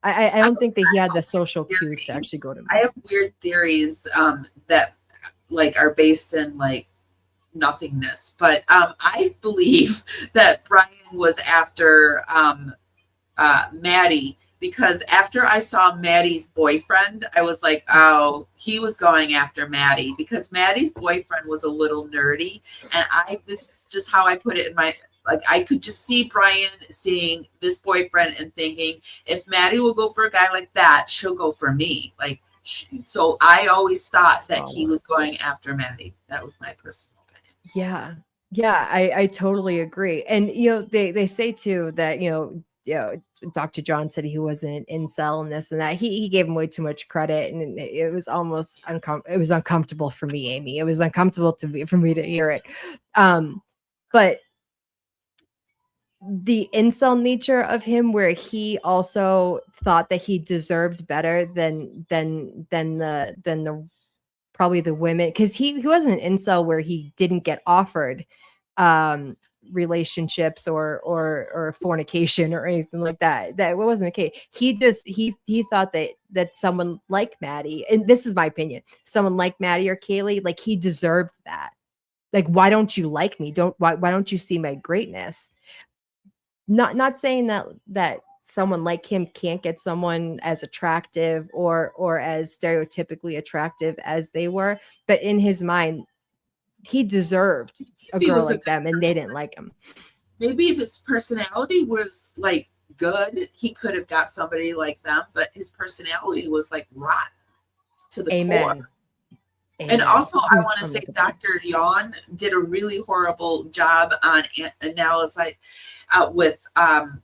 I don't think that he had the social cues to actually go to. I have weird theories that like are based in like nothingness, but I believe that Brian was after Maddie, because after I saw Maddie's boyfriend, I was like, oh, he was going after Maddie, because Maddie's boyfriend was a little nerdy. And this is just how I put it in my, like, I could just see Brian seeing this boyfriend and thinking, if Maddie will go for a guy like that, she'll go for me. Like, so I always thought that he was going after Maddie. That was my personal opinion. Yeah. Yeah, I totally agree. And, they say too that, Dr. John said he wasn't an incel and this and that. He gave him way too much credit, and it was almost uncomfortable for me, Amy. It was uncomfortable for me to hear it. But the incel nature of him, where he also thought that he deserved better than the probably the women, because he wasn't an incel where he didn't get offered relationships or fornication or anything like that. That wasn't the case. He thought that someone like Maddie, and this is my opinion, someone like Maddie or Kaylee, like he deserved that. Like, why don't you like me? Why don't you see my greatness? Not saying that someone like him can't get someone as attractive or as stereotypically attractive as they were, but in his mind, he deserved a girl like them, and they didn't like him. Maybe if his personality was like good, he could have got somebody like them, but his personality was like rotten to the core. And also, I want to say Dr. Yawn did a really horrible job on analysis with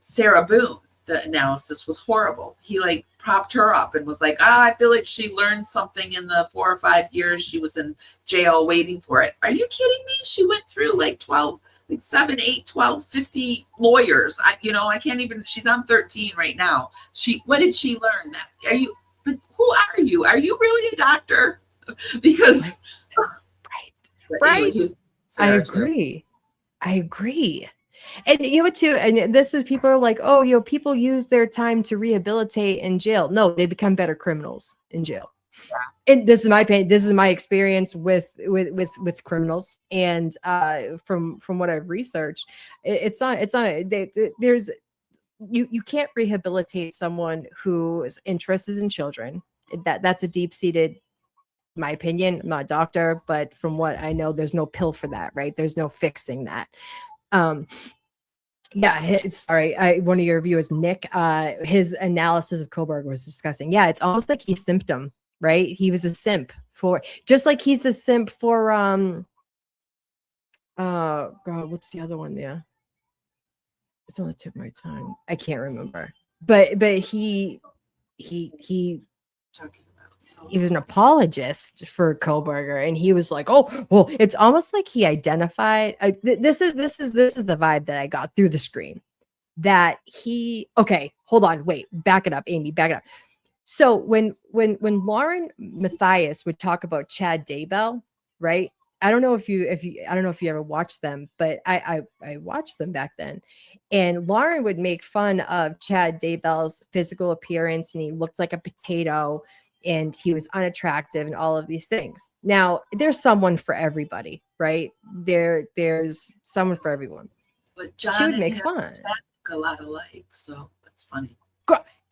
Sarah Boone. The analysis was horrible. He like propped her up and was like, I feel like she learned something in the 4 or 5 years she was in jail waiting for it. Are you kidding me? She went through like 7, 8, 12, 50 lawyers. I can't even, she's on 13 right now. What did she learn? Who are you? Are you really a doctor? Because right. Anyway, I agree. And too, and this is, people are like, oh, people use their time to rehabilitate in jail. No, they become better criminals in jail. Yeah. And this is my opinion. This is my experience with criminals, and from what I've researched, there's you can't rehabilitate someone whose interest is in children. That's a deep-seated, my opinion. I'm not a doctor, but from what I know, there's no pill for that, right? There's no fixing that. Sorry. One of your viewers, Nick, his analysis of Koberg was discussing. Yeah, it's almost like he's symptom, right? He was a simp for, just like he's a simp for God, what's the other one? Yeah, it's on the tip of my tongue. I can't remember, but he he was an apologist for Kohlberger, and he was like, "Oh, well, it's almost like he identified." This is the vibe that I got through the screen. That he okay, hold on, wait, back it up, Amy, back it up. So when Lauren Matthias would talk about Chad Daybell, right? I don't know if you I don't know if you ever watched them, but I watched them back then. And Lauren would make fun of Chad Daybell's physical appearance, and he looked like a potato, and he was unattractive, and all of these things. Now, there's someone for everybody, right? There's someone for everyone. But John She would make and fun. Chad look a lot alike, so that's funny.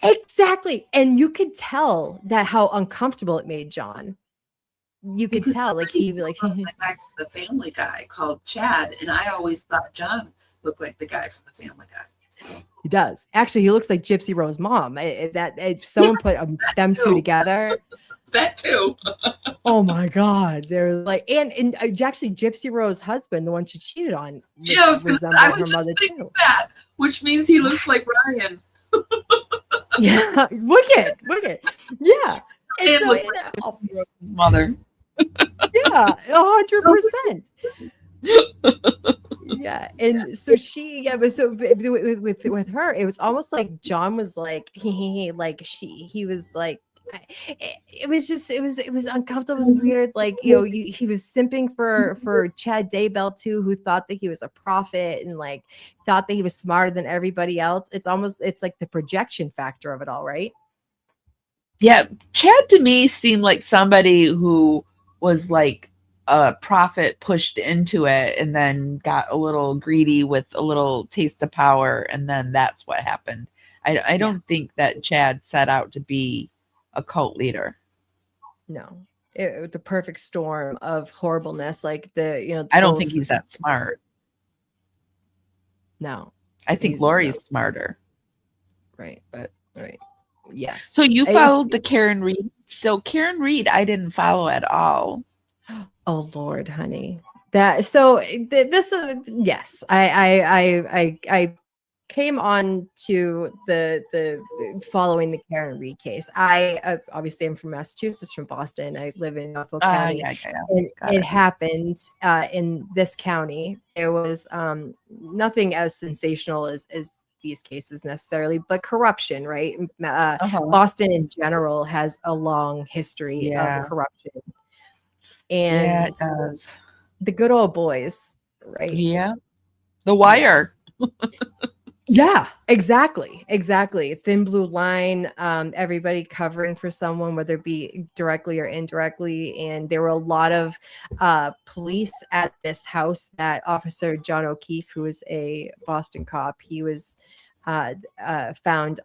Exactly. And you could tell that how uncomfortable it made John. You could Because tell, like somebody he'd be like, brought the guy from the Family Guy called Chad, and I always thought John looked like the guy from the Family Guy. So. he does. Actually, he looks like Gypsy Rose's mom. If someone put them two together. That too. Oh my God. They're like, and actually Gypsy Rose's husband, the one she cheated on. Yeah, I was just thinking that, which means he looks like Ryan. Yeah, wicked. Yeah. And so, mother. Yeah, 100%. Yeah, and so but so with her, it was almost like John was like like he was like it was uncomfortable. It was weird. Like, he was simping for Chad Daybell too, who thought that he was a prophet and like thought that he was smarter than everybody else. It's like the projection factor of it all, right? Yeah, Chad to me seemed like somebody who was like a prophet pushed into it and then got a little greedy with a little taste of power, and then that's what happened. I don't think that Chad set out to be a cult leader. No, the perfect storm of horribleness. Like I don't think he's that smart. No, I think Lori's smarter. Right, but right. Yes. So you followed the Karen Reed. So Karen Reed, I didn't follow at all. Oh Lord, honey. This is yes. I came on to the following the Karen Reed case. I obviously am from Massachusetts, from Boston. I live in Norfolk County. Yeah. And it happened in this county. There was nothing as sensational as these cases necessarily, but corruption, right? Boston in general has a long history of corruption. And it does. The good old boys, right? Yeah. The Wire. Yeah, exactly. Thin blue line, everybody covering for someone, whether it be directly or indirectly. And there were a lot of police at this house. That Officer John O'Keefe, who was a Boston cop, he was found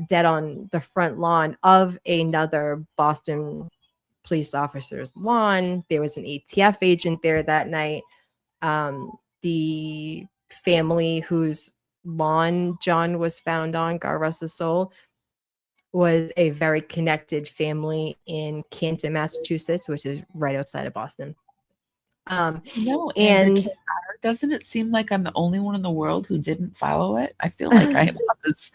dead on the front lawn of another Boston police officer's lawn. There was an ATF agent there that night. The family whose lawn John was found on, God rest his soul, was a very connected family in Canton, Massachusetts, which is right outside of Boston. And doesn't it seem like I'm the only one in the world who didn't follow it? I feel like I was.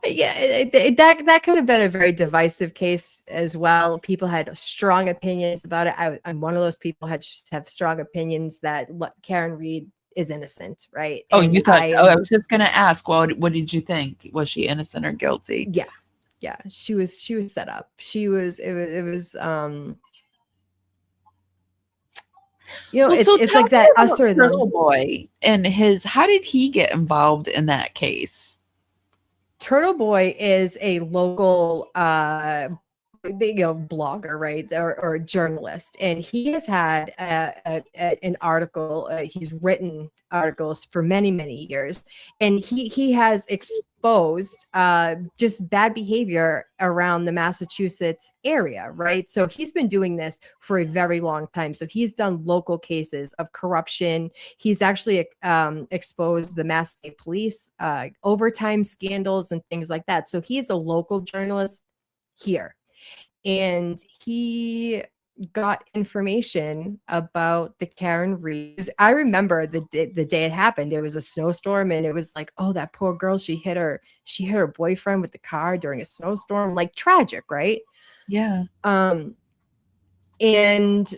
Yeah, that could have been a very divisive case as well. People had strong opinions about it. I'm one of those people have strong opinions that Karen Reed is innocent, right? Oh, and you thought? I was just gonna ask. Well, what did you think? Was she innocent or guilty? Yeah. She was set up. It was. It's like that us or them. Turtle Boy and his. How did he get involved in that case? Turtle Boy is a local blogger, right, or journalist, and he has had an article. He's written articles for many years, and he has exposed just bad behavior around the Massachusetts area, right? So he's been doing this for a very long time. So he's done local cases of corruption. He's actually exposed the Mass State Police overtime scandals and things like that. So he's a local journalist here. And he got information about the Karen Reed. I remember the day it happened. It was a snowstorm, and it was like, oh, that poor girl. She hit her boyfriend with the car during a snowstorm. Like, tragic, right? Yeah. And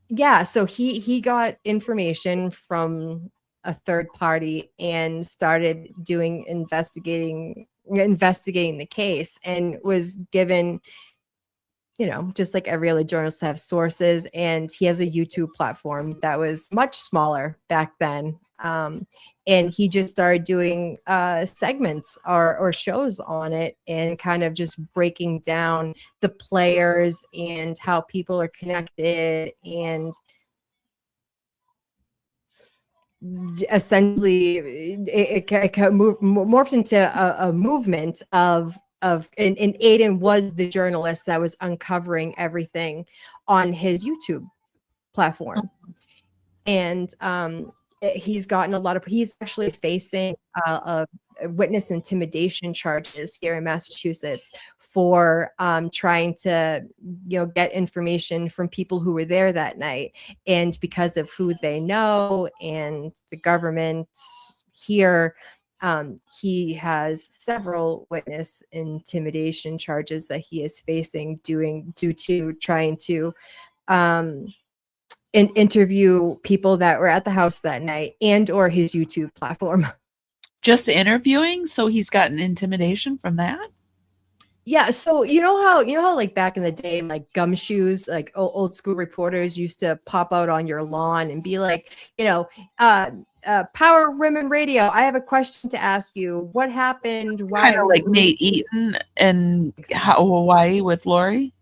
yeah, so he got information from a third party and started doing investigating the case, and was given, just like every other journalist, have sources. And he has a YouTube platform that was much smaller back then. And he just started doing segments or shows on it, and kind of just breaking down the players and how people are connected, and essentially it morphed into a movement of and Aiden was the journalist that was uncovering everything on his YouTube platform. And he's actually facing a witness intimidation charges here in Massachusetts for trying to get information from people who were there that night. And because of who they know and the government here, he has several witness intimidation charges that he is facing due to trying to interview people that were at the house that night, and or his YouTube platform. Just interviewing, so he's gotten intimidation from that? Yeah, so you know how like back in the day, like gumshoes, like old school reporters used to pop out on your lawn and be like, Power Women Radio, I have a question to ask you. What happened? Why? Kind of like Nate Eaton in Exactly. Hawaii with Lori.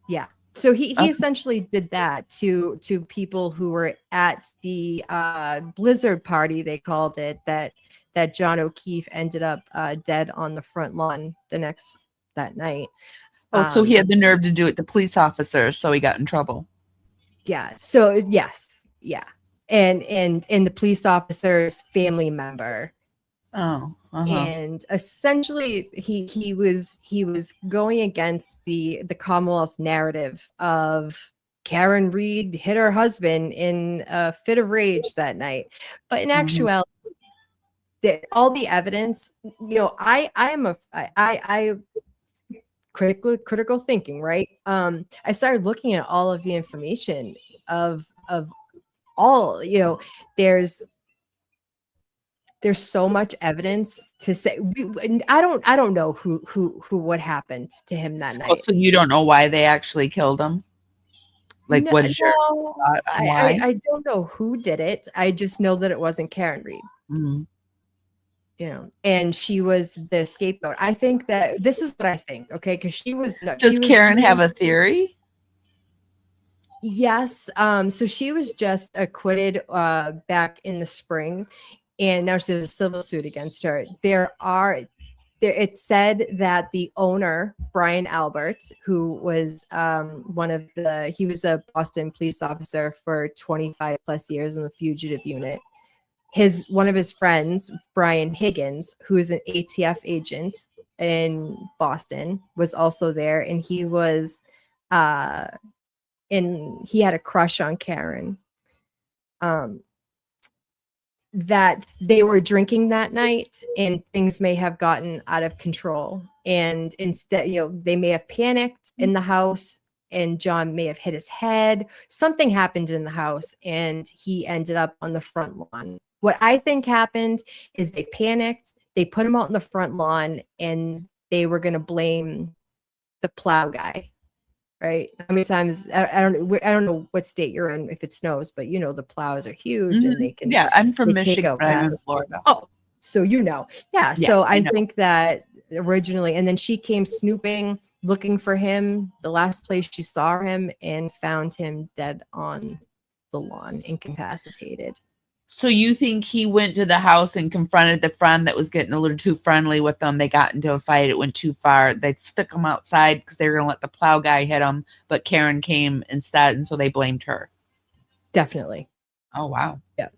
Yeah. So he Okay. essentially did that to people who were at the blizzard party, they called it, that John O'Keefe ended up dead on the front lawn that night. Oh, so he had the nerve to do it to police officers, so he got in trouble. Yeah. So yes. Yeah. And the police officer's family member. Oh. And essentially he was going against the Commonwealth's narrative of Karen Reed hit her husband in a fit of rage that night. But in actuality, all the evidence, I critical thinking, right? I started looking at all of the information of all, there's so much evidence to say. I don't know who what happened to him that night. Oh, so you don't know why they actually killed him? Like, No, what is your thought on why? I don't know who did it. I just know that it wasn't Karen Reed. Mm-hmm. And she was the scapegoat. I think that this is what I think. Okay, because she was. Does Karen have a theory? Yes. So she was just acquitted back in the spring, and now there's a civil suit against her. It said that the owner, Brian Albert, who was he was a Boston police officer for 25 plus years in the fugitive unit. One of his friends, Brian Higgins, who is an ATF agent in Boston, was also there, and he was and he had a crush on Karen. That they were drinking that night, and things may have gotten out of control. And instead, they may have panicked in the house, and John may have hit his head. Something happened in the house, and he ended up on the front lawn. What I think happened is they panicked. They put him out on the front lawn, and they were going to blame the plow guy. Right? How many times? I don't know what state you're in if it snows, but the plows are huge, and they can. Yeah, I'm from Michigan, but I'm in Florida. Oh, so yeah. So I think that originally, and then she came snooping, looking for him. The last place she saw him, and found him dead on the lawn, incapacitated. So you think he went to the house and confronted the friend that was getting a little too friendly with them? They got into a fight. It went too far. They stuck him outside because they were going to let the plow guy hit him, but Karen came instead, and so they blamed her. Definitely. Oh, wow. Yeah.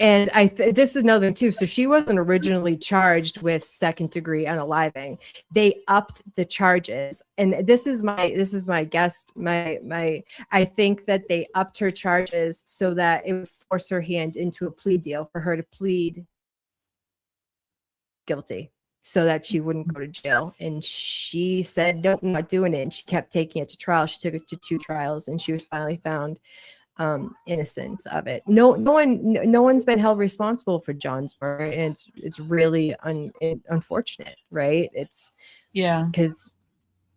And this is another thing too. So she wasn't originally charged with second degree unaliving. They upped the charges, and this is my guess. I think that they upped her charges so that it would force her hand into a plea deal for her to plead guilty, so that she wouldn't go to jail. And she said, "Nope, I'm not doing it." And she kept taking it to trial. She took it to 2 trials, and she was finally found innocent of it. No one's been held responsible for John's murder, and it's really unfortunate, right? It's because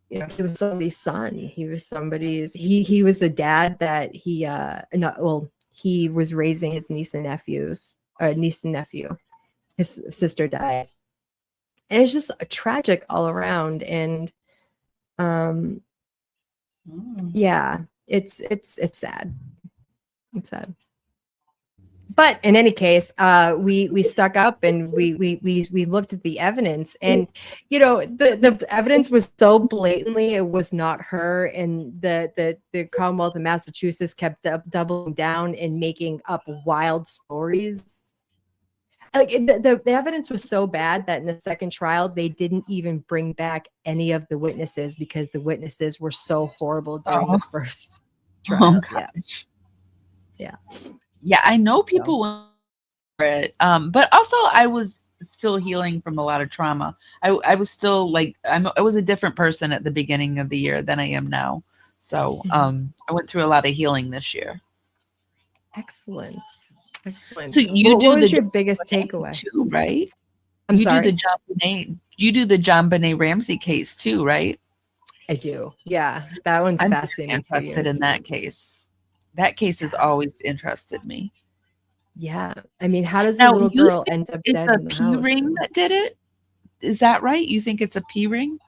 he was somebody's son. He was somebody's he was a dad that he was raising his niece and nephew. His sister died, and it's just a tragic all around. And yeah, it's sad. It's sad. But in any case, we stuck up, and we looked at the evidence, and the evidence was so blatantly it was not her, and the Commonwealth of Massachusetts kept doubling down and making up wild stories. Like the evidence was so bad that in the second trial they didn't even bring back any of the witnesses because the witnesses were so horrible during the first trial. Yeah, I know people went for it, but also I was still healing from a lot of trauma. I was still like I was a different person at the beginning of the year than I am now. So I went through a lot of healing this year. Excellent. So what was your biggest takeaway too, right? I'm sorry. You do the John Benet Ramsey case too, right? I do. Yeah, that one's fascinating. Interested in that case. That case has always interested me. Yeah, I mean, how does the little girl end up dead in the house? It's a P ring that did it. Is that right? You think it's a P ring?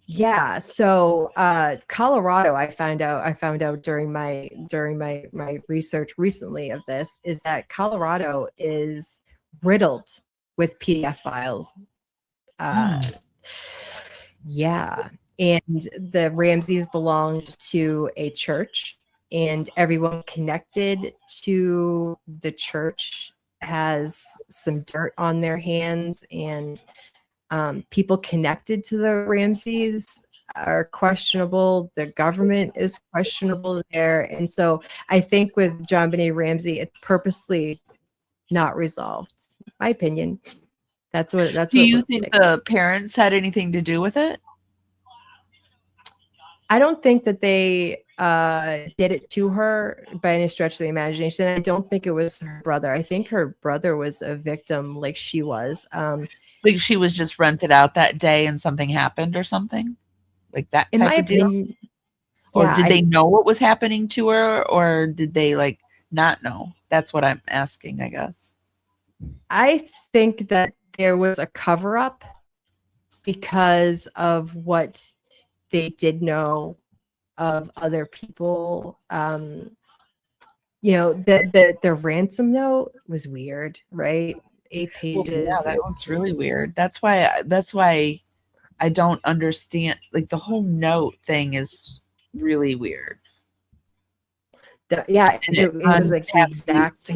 Yeah. So Colorado, I found out during my research recently of this, is that Colorado is riddled with PDF files. Yeah. And the Ramseys belonged to a church, and everyone connected to the church has some dirt on their hands, and people connected to the Ramseys are questionable. The government is questionable there. And so I think with John Benet Ramsey, it's purposely not resolved. My opinion. Do you think the parents had anything to do with it? I don't think that they did it to her by any stretch of the imagination. I don't think it was her brother. I think her brother was a victim like she was. Like she was just rented out that day and something happened or something? Like that in my type of deal? opinion, or did they know what was happening to her, or did they like not know? That's what I'm asking, I guess. I think that there was a cover-up because of what they did know of other people. The ransom note was weird, right? 8 pages. Well, yeah, that one's really weird. That's why I don't understand. Like the whole note thing is really weird. It was like the exact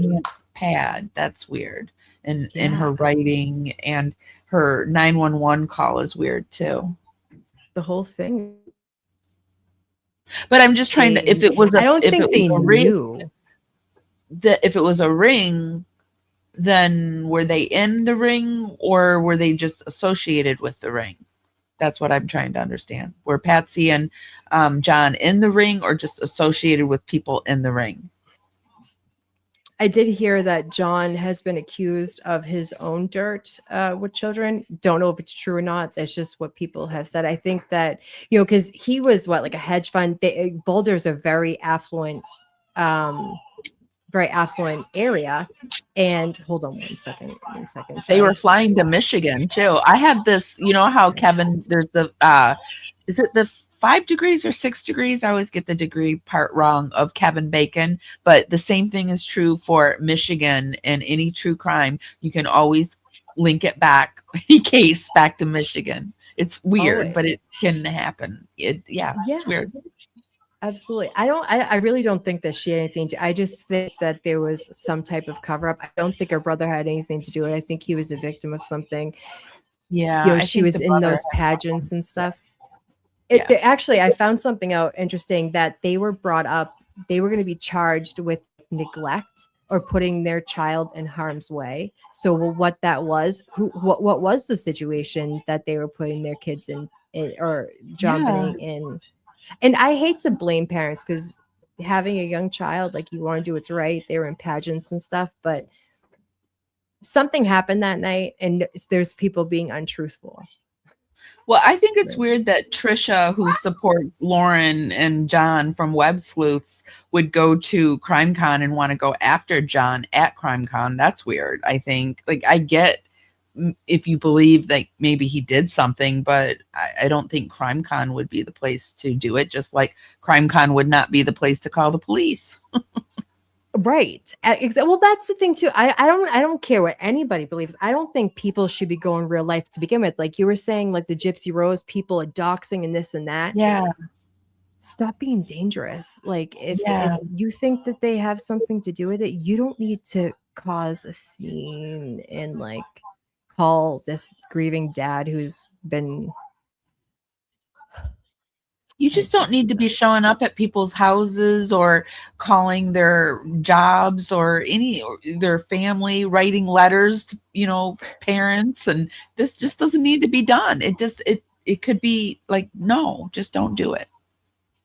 pad. That's weird. And her writing and her 911 call is weird too. The whole thing. But I'm just trying to. If it was, I don't think they knew. If it was a ring, then were they in the ring or were they just associated with the ring? That's what I'm trying to understand. Were Patsy and John in the ring or just associated with people in the ring? I did hear that John has been accused of his own dirt with children. Don't know if it's true or not. That's just what people have said. I think that, because he was like a hedge fund. Boulder's a very affluent area. And hold on one second. Sorry. They were flying to Michigan too. I had this, how Kevin, there's the, is it the 5 degrees or 6 degrees? I always get the degree part wrong of Kevin Bacon, but the same thing is true for Michigan and any true crime. You can always link it back, any case back to Michigan. It's weird, but it can happen. It's weird. Absolutely. I really don't think that she had anything to, I just think that there was some type of cover up. I don't think her brother had anything to do with it. I think he was a victim of something. Yeah, I She think the was in brother those had something. pageants and Yeah. stuff. Yeah. Actually, I found something out interesting that they were brought up. They were going to be charged with neglect or putting their child in harm's way. So what that was, what was the situation that they were putting their kids in or John Yeah. Bonet in? And I hate to blame parents because having a young child, like you want to do what's right. They were in pageants and stuff, but something happened that night, and there's people being untruthful. Well, I think it's Right. weird that Trisha, who supports Lauren and John from Web Sleuths, would go to CrimeCon and want to go after John at CrimeCon. That's weird. I think, like, I get if you believe that maybe he did something, but I don't think CrimeCon would be the place to do it. Just like CrimeCon would not be the place to call the police. Right. Well, that's the thing too. I don't care what anybody believes. I don't think people should be going real life to begin with. Like you were saying, like the Gypsy Rose, people are doxing and this and that. Yeah, Stop being dangerous. Like if yeah. you think that they have something to do with it, you don't need to cause a scene and like call this grieving dad who's been You I just don't just need to be showing up at people's houses or calling their jobs or any or their family, writing letters to, parents, and this just doesn't need to be done. It could be like, no, just don't do it.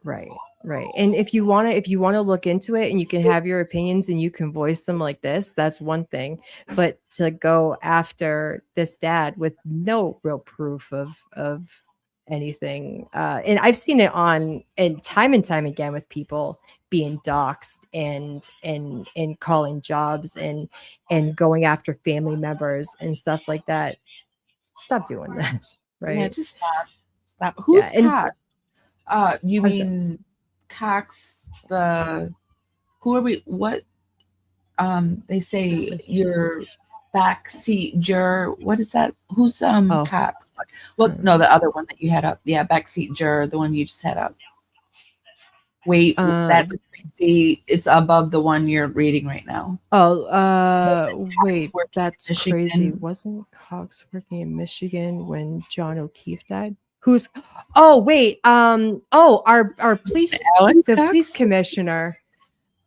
Right, right. And if you want to look into it and you can have your opinions and you can voice them like this, that's one thing. But to go after this dad with no real proof of anything, and I've seen it on and time again with people being doxxed and calling jobs and going after family members and stuff like that. Stop doing that, Yeah, right? just stop. Yeah, Who's and Cox? You I'm sorry. mean Cox the who are we what they This say is your backseat juror. What is that? Who's oh. Cox? Well, no, the other one that you had up. Yeah, backseat juror, the one you just had up. Wait, Uh, that's crazy. It's above the one you're reading right now. Oh, Cox wait, working that's in crazy. Michigan. Wasn't Cox working in Michigan when John O'Keefe died? Who's Oh, wait. Our Alex the police Cox? commissioner,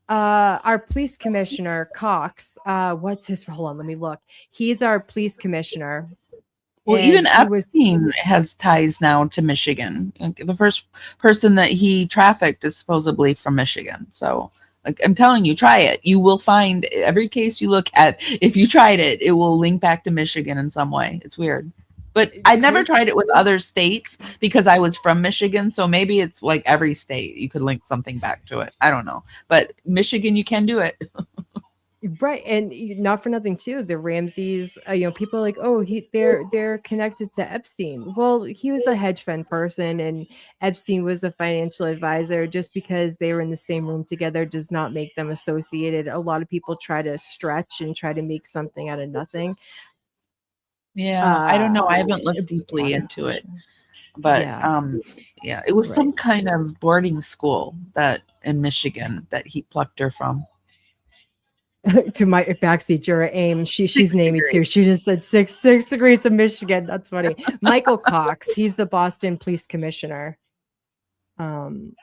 our police commissioner Cox, what's his hold on, let me look. He's our police commissioner Well, and even he was Epstein has ties now to Michigan. Like, the first person that he trafficked is supposedly from Michigan. So, like, I'm telling you, try it. You will find every case you look at, if you tried it, it will link back to Michigan in some way. It's weird. But I never crazy. tried it with other states because I was from Michigan. So maybe it's like every state you could link something back to it. I don't know. But Michigan, you can do it. Right, and not for nothing too. The Ramses, people are like, oh, they're connected to Epstein. Well, he was a hedge fund person, and Epstein was a financial advisor. Just because they were in the same room together does not make them associated. A lot of people try to stretch and try to make something out of nothing. Yeah, I don't know. I Uh, haven't looked deeply Boston into it. Commissioner. But Yeah, yeah, it was right. some kind of boarding school that in Michigan that he plucked her from. To my backseat juror aim, she's 6 named me too. degrees. She just said six degrees of Michigan. That's funny. Michael Cox, he's the Boston police commissioner. Um,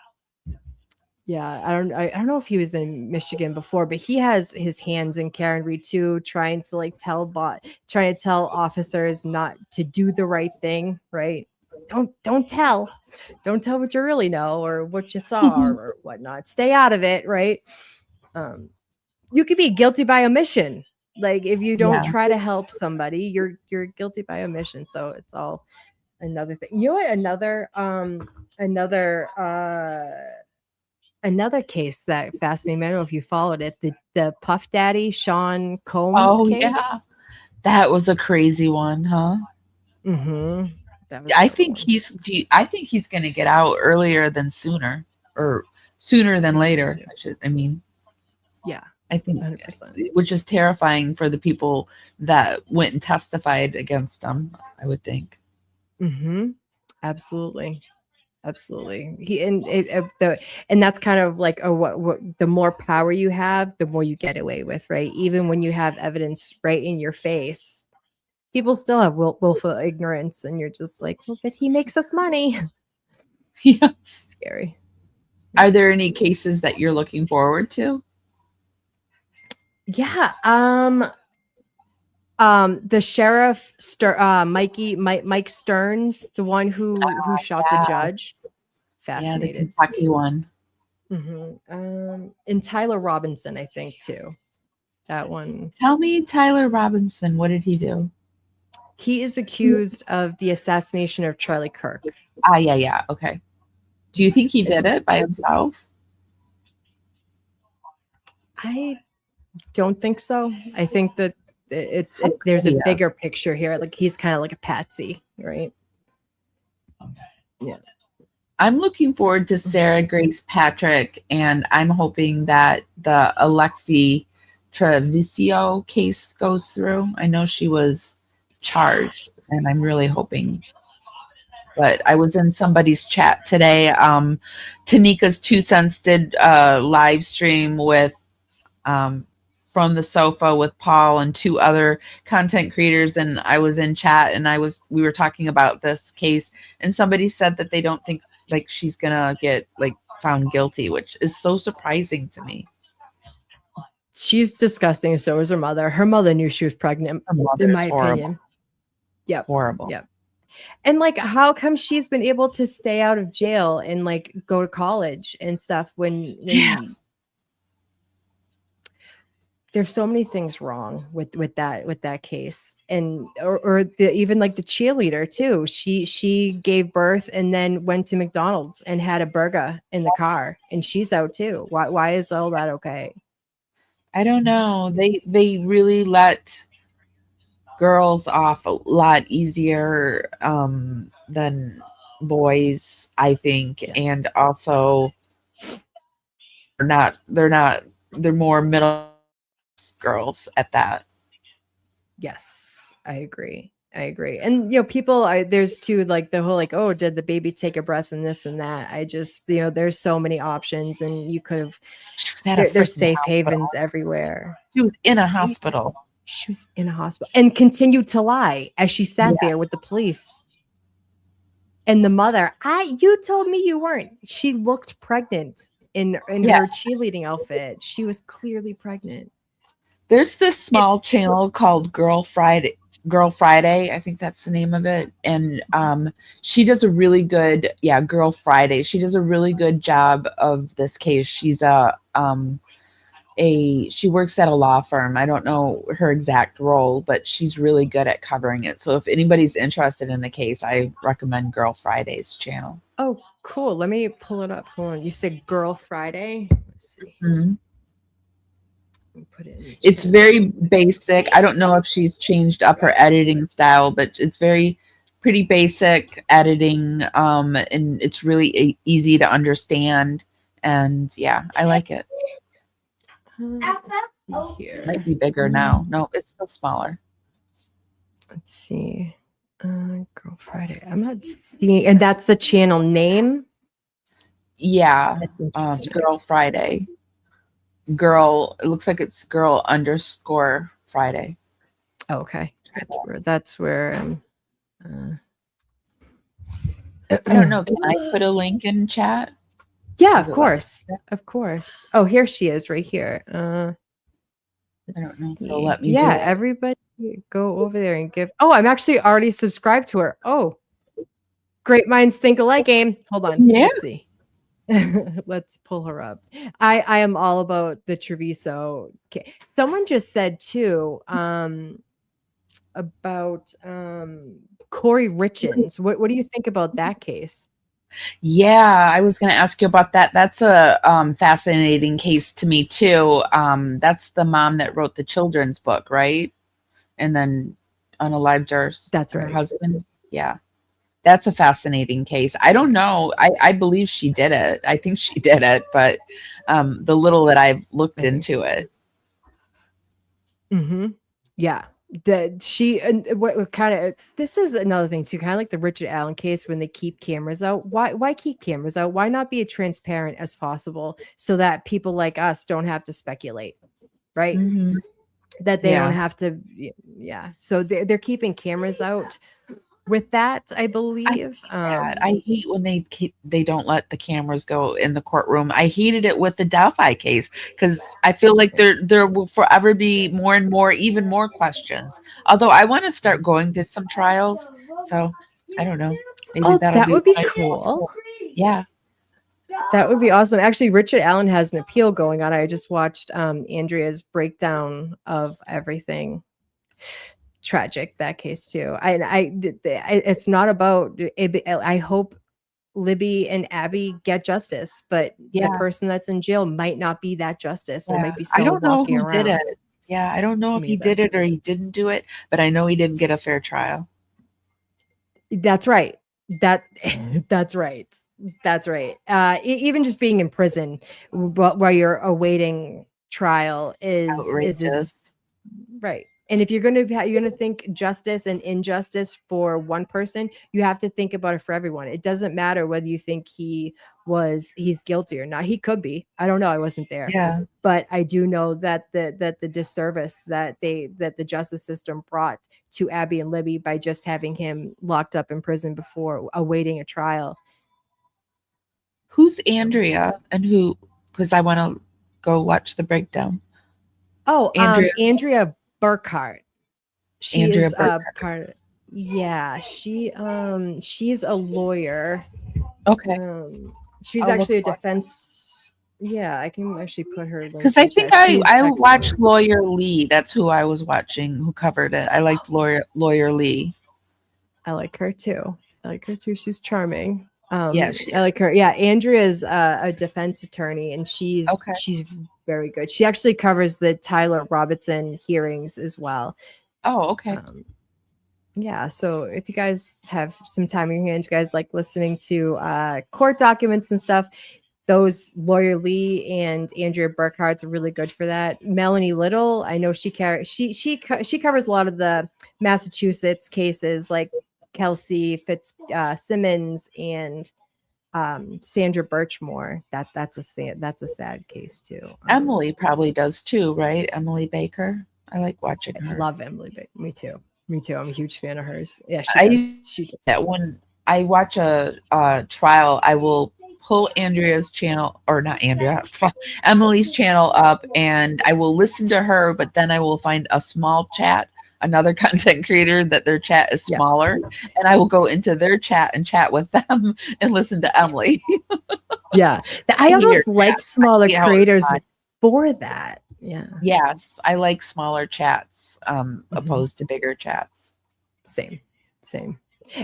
Yeah, I don't know if he was in Michigan before, but he has his hands in Karen Reed too, trying to like trying to tell officers not to do the right thing, right? Don't tell what you really know or what you saw or whatnot. Stay out of it, right? Um, you could be guilty by omission. Like if you don't Yeah, try to help somebody, you're guilty by omission. So it's all another thing. You know what? Another case that fascinated me. I don't know if you followed it. The Puff Daddy Sean Combs oh case. yeah, that was a crazy one, huh? Mm-hmm. That was a I good think one. I think he's going to get out earlier than sooner, or sooner I than think so later. too. I mean, Yeah, I think, 100%. which is terrifying for the people that went and testified against him, I would think. Mm-hmm. Absolutely. Absolutely. And that's kind of like what the more power you have, the more you get away with, right? Even when you have evidence right in your face, people still have willful ignorance, and you're just like, well, but he makes us money. Yeah. Scary. Are there any cases that you're looking forward to? Yeah. The sheriff, Mike Stearns, the one who shot the Yeah. judge. Yeah, the Fascinated. Kentucky one. And Tyler Robinson, I think too. That one. Tell me, Tyler Robinson, what did he do? He is accused of the assassination of Charlie Kirk. Ah, yeah. Okay. Do you think he did it by himself? I don't think so. I think that there's a bigger picture here. Like he's kind of like a patsy, right? Yeah. I'm looking forward to Sarah Grace Patrick, and I'm hoping that the Alexi Treviso case goes through. I know she was charged, and I'm really hoping. But I was in somebody's chat today. Tanika's 2 Cents did a live stream with From the Sofa with Paul and 2 other content creators, and I was in chat, and we were talking about this case, and somebody said that they don't think like she's gonna get like found guilty, which is so surprising to me. She's disgusting. So is her mother. Her mother knew she was pregnant, in my opinion. Yep. Horrible. Yep. And like, how come she's been able to stay out of jail and like go to college and stuff when there's so many things wrong with that case, and even like the cheerleader too. She gave birth and then went to McDonald's and had a burger in the car, and she's out too. Why is all that okay? I don't know. They really let girls off a lot easier than boys, I think, Yeah. and also they're more middle girls at that. Yes, I agree. And people, there's too like the whole like, oh, did the baby take a breath and this and that. I just, there's so many options, and you could have. There's safe havens everywhere. She was in a hospital. She was in a hospital and continued to lie as she sat there with the police. And the mother, you told me you weren't. She looked pregnant in her cheerleading outfit. She was clearly pregnant. There's this small channel called Girl Friday. I think that's the name of it. And she does a really good, Girl Friday. She does a really good job of this case. She's she works at a law firm. I don't know her exact role, but she's really good at covering it. So if anybody's interested in the case, I recommend Girl Friday's channel. Oh, cool. Let me pull it up. Hold on. You said Girl Friday? Let's see. Mm-hmm. Put it in it's very basic. I don't know if she's changed up her editing style, but it's pretty basic editing, and it's really easy to understand. And I like it. Here. Might be bigger now. No, it's still smaller. Let's see. Girl Friday. I'm not seeing, and that's the channel name. Yeah, Girl Friday. Girl, it looks like it's girl_Friday. Oh, okay, that's where. I don't know. Can I put a link in chat? Yeah, of course. Oh, here she is, right here. I don't know if they'll let me. Yeah, everybody go over there and give. Oh, I'm actually already subscribed to her. Oh, great minds think alike. Game. Hold on. Yeah. Let's see. Let's pull her up. I am all about the Treviso. Someone just said too about Corey Richins. What do you think about that case? Yeah, I was going to ask you about that. That's a fascinating case to me too. That's the mom that wrote the children's book, right? And then unalived her. That's right. Her husband. Yeah. That's a fascinating case. I don't know. I believe she did it. I think she did it, but the little that I've looked into it. Mm-hmm. Yeah. that she and what kind of this is another thing too, kind of like the Richard Allen case when they keep cameras out. Why keep cameras out? Why not be as transparent as possible so that people like us don't have to speculate, right? Mm-hmm. That they don't Yeah. have to, yeah. So they're keeping cameras out with that, I I believe. hate that. I hate when they don't let the cameras go in the courtroom. I hated it with the Delphi case because I feel like Same. there will forever be more and more, even more questions. Although I want to start going to some trials, so I don't know. Maybe Oh, that'll that be would be what I do. cool. Yeah. That would be awesome. Actually, Richard Allen has an appeal going on. I just watched Andrea's breakdown of everything. Tragic, that case too. It's not about. I hope Libby and Abby get justice, but the Yeah. person that's in jail might not be that justice. There Yeah. might be I someone don't know walking who did around. it. Yeah, I don't know if Me he either. did it or he didn't do it, but I know he didn't get a fair trial. That's right. That that's right. That's right. Even just being in prison while you're awaiting trial is a Outrageous. right. And if you're going to think justice and injustice for one person, you have to think about it for everyone. It doesn't matter whether you think he's guilty or not. He could be. I don't know. I wasn't there. Yeah. But I do know that the disservice that the justice system brought to Abby and Libby by just having him locked up in prison before awaiting a trial. Who's Andrea and who? Because I want to go watch the breakdown. Oh, Andrea Andrea Burkhart. She Andrea is Burke. part. Yeah, she's a lawyer. Okay, She's I'll look actually a for defense. Yeah, I can actually put her link because in I the think chat. She's I excellent. watched Lawyer Lee. That's who I was watching. Who covered it? I liked Lawyer Lee. I like her too. I like her too. She's charming. Yeah, she I like is. her. Yeah, Andrea's a defense attorney, and Okay. she's very good. She actually covers the Tyler Robertson hearings as well. Oh, okay. Yeah, so if you guys have some time in your hands, you guys like listening to court documents and stuff, those Lawyer Lee and Andrea Burkhart's are really good for that. Melanie Little, I know she covers a lot of the Massachusetts cases like Kelsey Simmons and Sandra Birchmore. That's a sad case too. Emily probably does too, right? Emily Baker. I like watching her. Love Emily, but me too. Me too. I'm a huge fan of hers. Yeah, she I does. She does. that when I watch a trial, I will pull Andrea's channel or not Andrea, Emily's channel up, and I will listen to her. But then I will find a small chat, another content creator that their chat is Yeah. smaller, and I will go into their chat and chat with them and listen to Emily. Yeah. I hate her almost like chat. I smaller hate how it's creators not. for that. Yeah. Yes, I like smaller chats Mhm. opposed to bigger chats. Same. Same.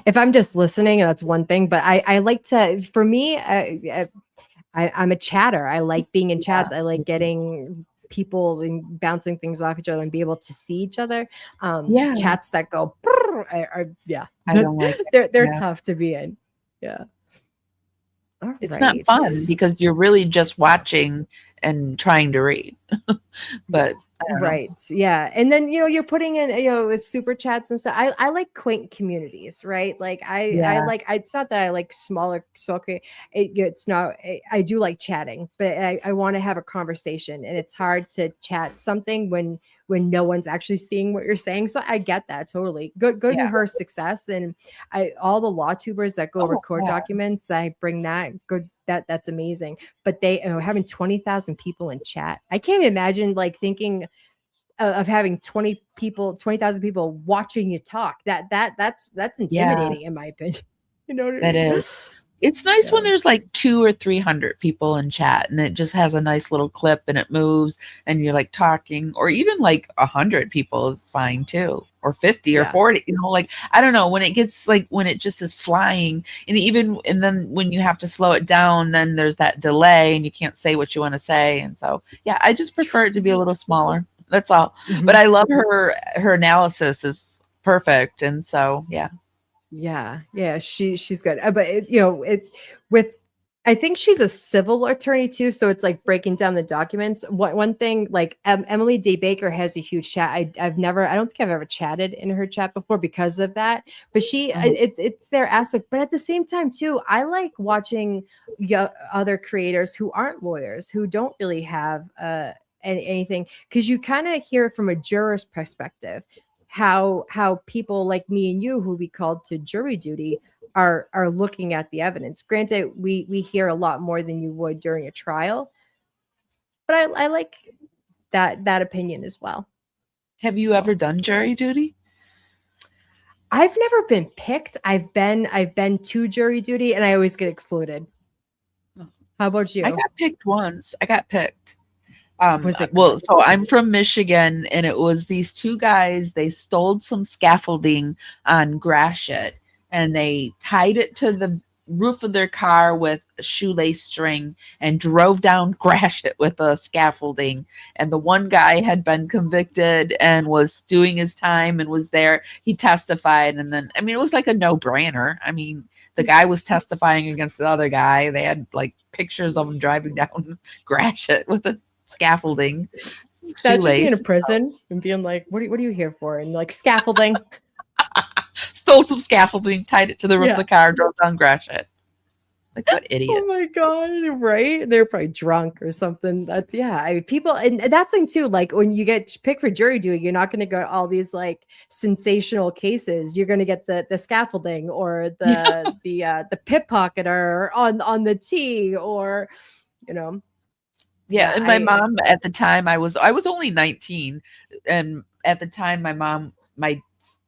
If I'm just listening, that's one thing, but I like to, for me, I'm a chatter. I like being in chats. I like getting people and bouncing things off each other and be able to see each other. Yeah, Chats that go, are yeah, I don't like it. they're Yeah. tough to be in. Yeah. All It's not right. fun because you're really just watching and trying to read. But I don't know. Right. Yeah. And then, you're putting in, with super chats and stuff. I like quaint communities, right? Like Yeah, it's not that I like smaller, so okay. It's not, I do like chatting, but I want to have a conversation, and it's hard to chat something when no one's actually seeing what you're saying. So I get that totally. Good in yeah. her success. And all the law tubers that go over Oh, court yeah. documents, that I bring that good, that's amazing. But they having 20,000 people in chat. I can't imagine like thinking of having 20,000 people watching you talk. That's Yeah, intimidating in my opinion. You know what I that mean? is. It's nice Yeah. when there's like 200 or 300 people in chat and it just has a nice little clip and it moves and you're like talking, or even like 100 people is fine too, or 50 or Yeah. 40, like, I don't know, when it gets like, when it just is flying, and then when you have to slow it down, then there's that delay and you can't say what you want to say. And so, yeah, I just prefer it to be a little smaller. That's all. Mhm. But I love her analysis is perfect. And so, yeah. Yeah, she's good. But with I think she's a civil attorney too, so it's like breaking down the documents. One thing, like Emily Day Baker has a huge chat. I don't think I've ever chatted in her chat before because of that. But it's their aspect. But at the same time too, I like watching other creators who aren't lawyers, who don't really have anything, because you kind of hear from a juror's perspective how people like me and you, who we called to jury duty, are looking at the evidence. Granted, we hear a lot more than you would during a trial, but I like that opinion as well. Have you ever done jury duty? I've never been picked. I've been to jury duty, and I always get excluded. How about you? I got picked once. I got picked. Was it Well, good? so I'm from Michigan, and it was these two guys. They stole some scaffolding on Gratiot, and they tied it to the roof of their car with a shoelace string and drove down Gratiot with the scaffolding. And the one guy had been convicted and was doing his time and was there. He testified, and then, I mean, it was like a no-brainer. I mean, the guy was testifying against the other guy. They had like pictures of him driving down Gratiot with a scaffolding That should be in a shoelace. prison and being like, what are you here for? And like, scaffolding. Stole some scaffolding, tied it to the roof of the car, drove down Gratiot. Like, what idiot. Oh my god, right? They're probably drunk or something. That's I mean, people, and that's thing too. Like when you get picked for jury duty, you're not going to get all these like sensational cases. You're going to get the scaffolding or the pickpocketer on the tee, or you know. Yeah, and my mom at the time, I was only 19, and at the time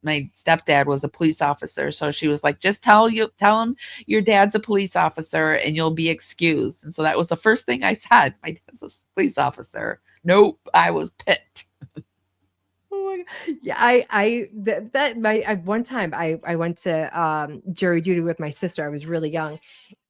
my stepdad was a police officer, so she was like, just tell him your dad's a police officer and you'll be excused. And so that was the first thing I said. My dad's a police officer. Nope, I was picked. Oh my god. Yeah, one time I went to jury duty with my sister. I was really young.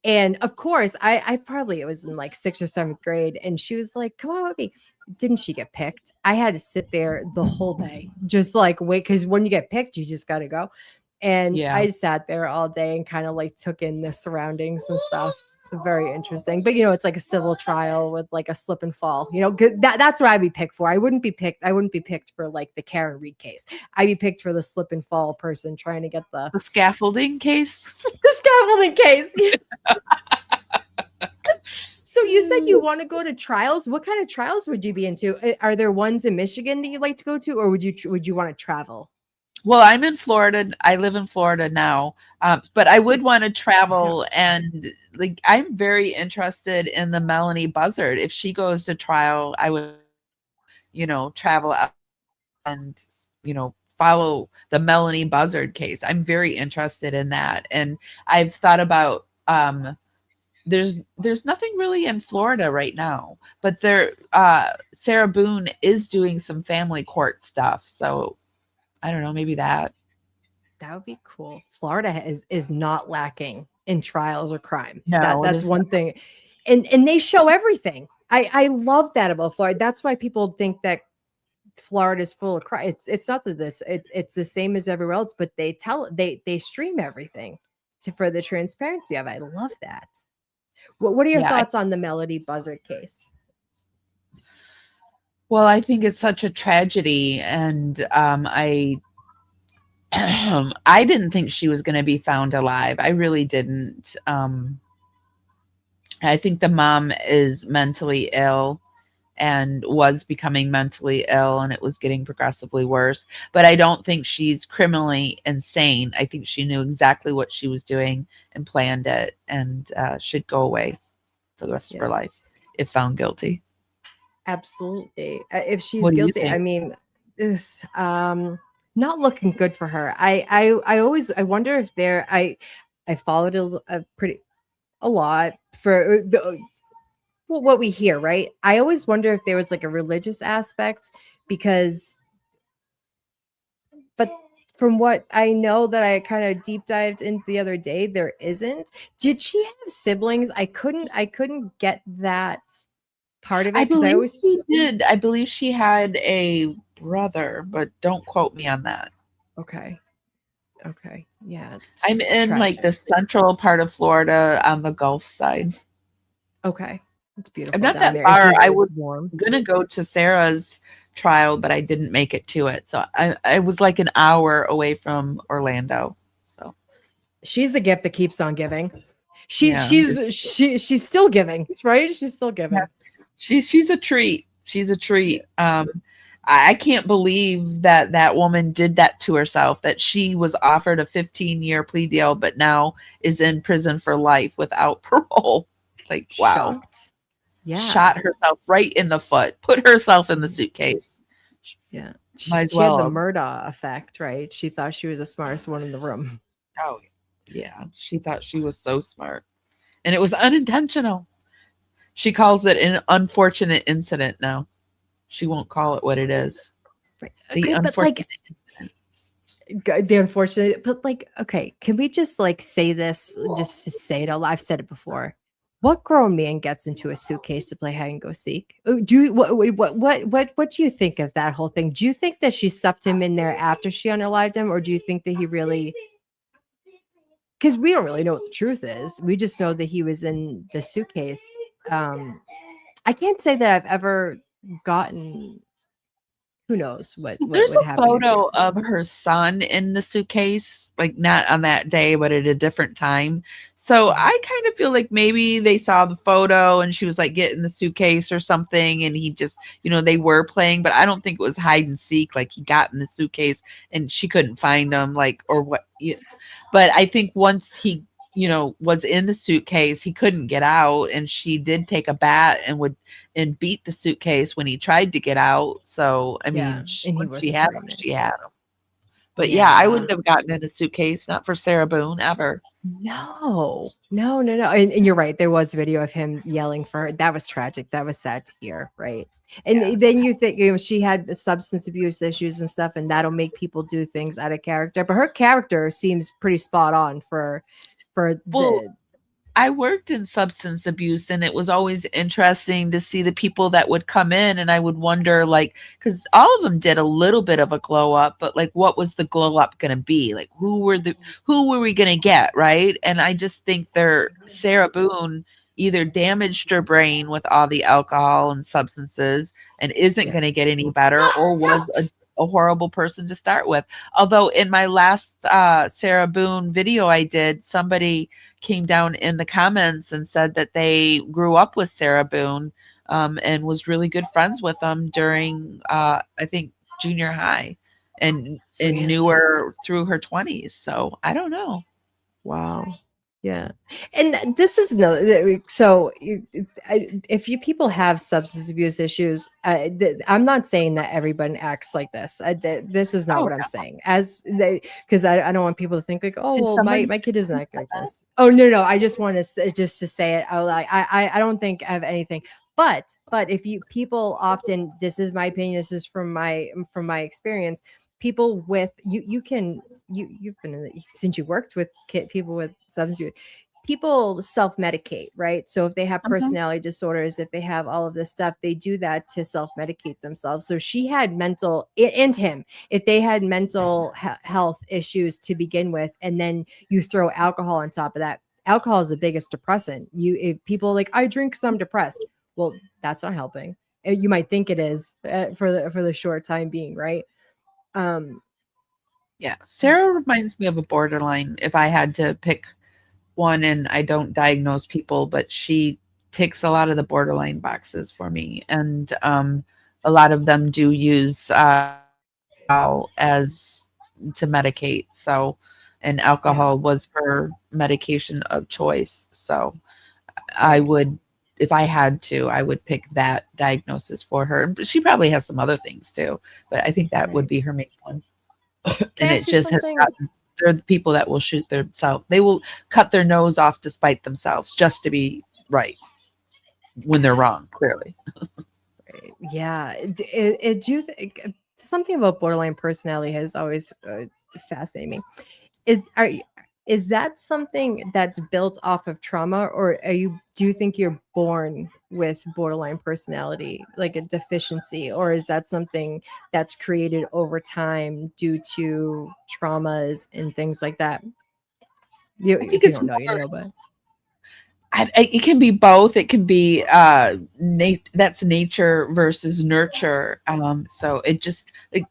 And of course, I probably, it was in like 6th or 7th grade, and she was like, "Come on with me." Didn't she get picked? I had to sit there the whole day, just like wait, because when you get picked, you just got to go. And Yeah. I sat there all day and kind of like took in the surroundings and stuff. It's very interesting, but it's like a civil trial with like a slip and fall. That's what I'd be picked for. I wouldn't be picked for like the Karen Reed case. I'd be picked for the slip and fall person trying to get the scaffolding case. The scaffolding case. So you said you want to go to trials. What kind of trials would you be into? Are there ones in Michigan that you'd like to go to, or would you want to travel? Well, I'm in Florida. I live in Florida now, but I would want to travel, and like I'm very interested in the Melanie Buzzard. If she goes to trial, I would, travel out and follow the Melanie Buzzard case. I'm very interested in that, and I've thought about there's nothing really in Florida right now, but Sarah Boone is doing some family court stuff, so I don't know, maybe that would be cool. Florida is not lacking in trials or crime. No, that's one thing, and they show everything. I love that about Florida. That's why people think that Florida is full of crime. It's not that it's the same as everywhere else, but they stream everything for the transparency of it. I love that. What are your thoughts on the Melanie Buzzard case? Well, I think it's such a tragedy, and I I didn't think she was going to be found alive. I really didn't. I think the mom is mentally ill and was becoming mentally ill, and it was getting progressively worse. But I don't think she's criminally insane. I think she knew exactly what she was doing and planned it, and should go away for the rest of her life if found guilty. Absolutely. If she's guilty, I mean, not looking good for her. I wonder if I followed a lot for what we hear, right? I always wonder if there was like a religious aspect, but from what I know that I kind of deep dived into the other day, there isn't. Did she have siblings? I couldn't get that part of it. She did. I believe she had a brother, but don't quote me on that. Okay. Yeah. I'm in like the central part of Florida on the Gulf side. Okay. It's I'm beautiful not down that there. Is far. it I was warm? gonna go to Sarah's trial, but I didn't make it to it. So I was like an hour away from Orlando. So She's the gift that keeps on giving. yeah, She's still giving, right? She's still yeah. giving. She's a treat. She's a Yeah. treat. I can't believe that that woman did that to herself. That she was offered a 15-year plea deal, but now is in prison for life without parole. Like, wow. Shocked. Yeah. Shot herself right in the foot. Put herself in the suitcase. Yeah. Might as She had the well. Murdaugh effect, right? She thought she was the smartest one in the room. Oh, yeah. She thought she was so smart, and it was unintentional. She calls it an unfortunate incident now. She won't call it what it is. Right. The Okay, but like unfortunate incident. the unfortunate, but like, okay, can we just like say this just to say it all? I've said it before. What grown man gets into a suitcase to play hide and go seek? Do you what do you think of that whole thing? Do you think that she stuffed him in there after she unalived him, or do you think that he really? Because we don't really know what the truth is. We just know that he was in the suitcase. Um, I can't say that I've ever gotten. Who knows what There's would a happen if you? photo of her son in the suitcase, like not on that day, but at a different time. So Mhm. I kind of feel like maybe they saw the photo and she was like getting the suitcase or something, and he just, they were playing, but I don't think it was hide and seek. Like he got in the suitcase and she couldn't find him, like or what. But I think once he, was in the suitcase, he couldn't get out, and she did take a bat and beat the suitcase when he tried to get out. So, I Yeah, mean, and he once was she had him, screaming. she had him. But yeah, I Yeah. wouldn't have gotten in a suitcase, not for Sarah Boone ever. No, no, no, no. And you're right. There was video of him yelling for her. That was tragic. That was sad to hear. Right. Yeah. And then you think, she had substance abuse issues and stuff, and that'll make people do things out of character. But her character seems pretty spot on for Well, the I worked in substance abuse, and it was always interesting to see the people that would come in, and I would wonder, like, because all of them did a little bit of a glow up, but like, what was the glow up going to be? Like, who were we going to get, right? And I just think Sarah Boone either damaged her brain with all the alcohol and substances and isn't yeah. going to get any better, or was a horrible person to start with. Although in my last Sarah Boone video I did, somebody came down in the comments and said that they grew up with Sarah Boone, and was really good friends with them during, I think, junior high, and Really? knew her through her 20s. So I don't know. Wow. Yeah. And this is no, so if you people have substance abuse issues, I'm not saying that everyone acts like this. This is not Oh what I'm no. saying. Because I don't want people to think like, oh, Did well, my somebody my kid doesn't act like like that? this. Oh, no, no. I just want to just to say it. I don't think I have anything. But if you people often, this is my opinion. This is from my experience. People with you can you've been in since you worked with people with substance use, people self-medicate, right? So if they have Uh-huh. personality disorders, if they have all of this stuff, they do that to self-medicate themselves. So she had mental and him, if they had mental health issues to begin with, and then you throw alcohol on top of that. Alcohol is the biggest depressant. If people like, I drink because I'm depressed, well, that's not helping. You might think it is, for the short time being, right? um Yeah. Sarah reminds me of a borderline if I had to pick one, and I don't diagnose people, but she ticks a lot of the borderline boxes for me. And a lot of them do use alcohol as to medicate. So, and yeah, alcohol was her medication of choice. So I right. would, if I had to, I would pick that diagnosis for her. But she probably has some other things too, but I think that would Right. be her main one. Can And I it ask you just has something? gotten, they're the people that will shoot themselves. They will cut their nose off to spite themselves just to be right when they're wrong, clearly. Right. Yeah. Do you think something about borderline personality has always fascinated me? Is are y- is that something that's built off of trauma, or do you think you're born with borderline personality, like a deficiency, or is that something that's created over time due to traumas and things like that? I You, think if you it's don't know, you more know, but It can be both. It can be that's nature versus nurture. So it just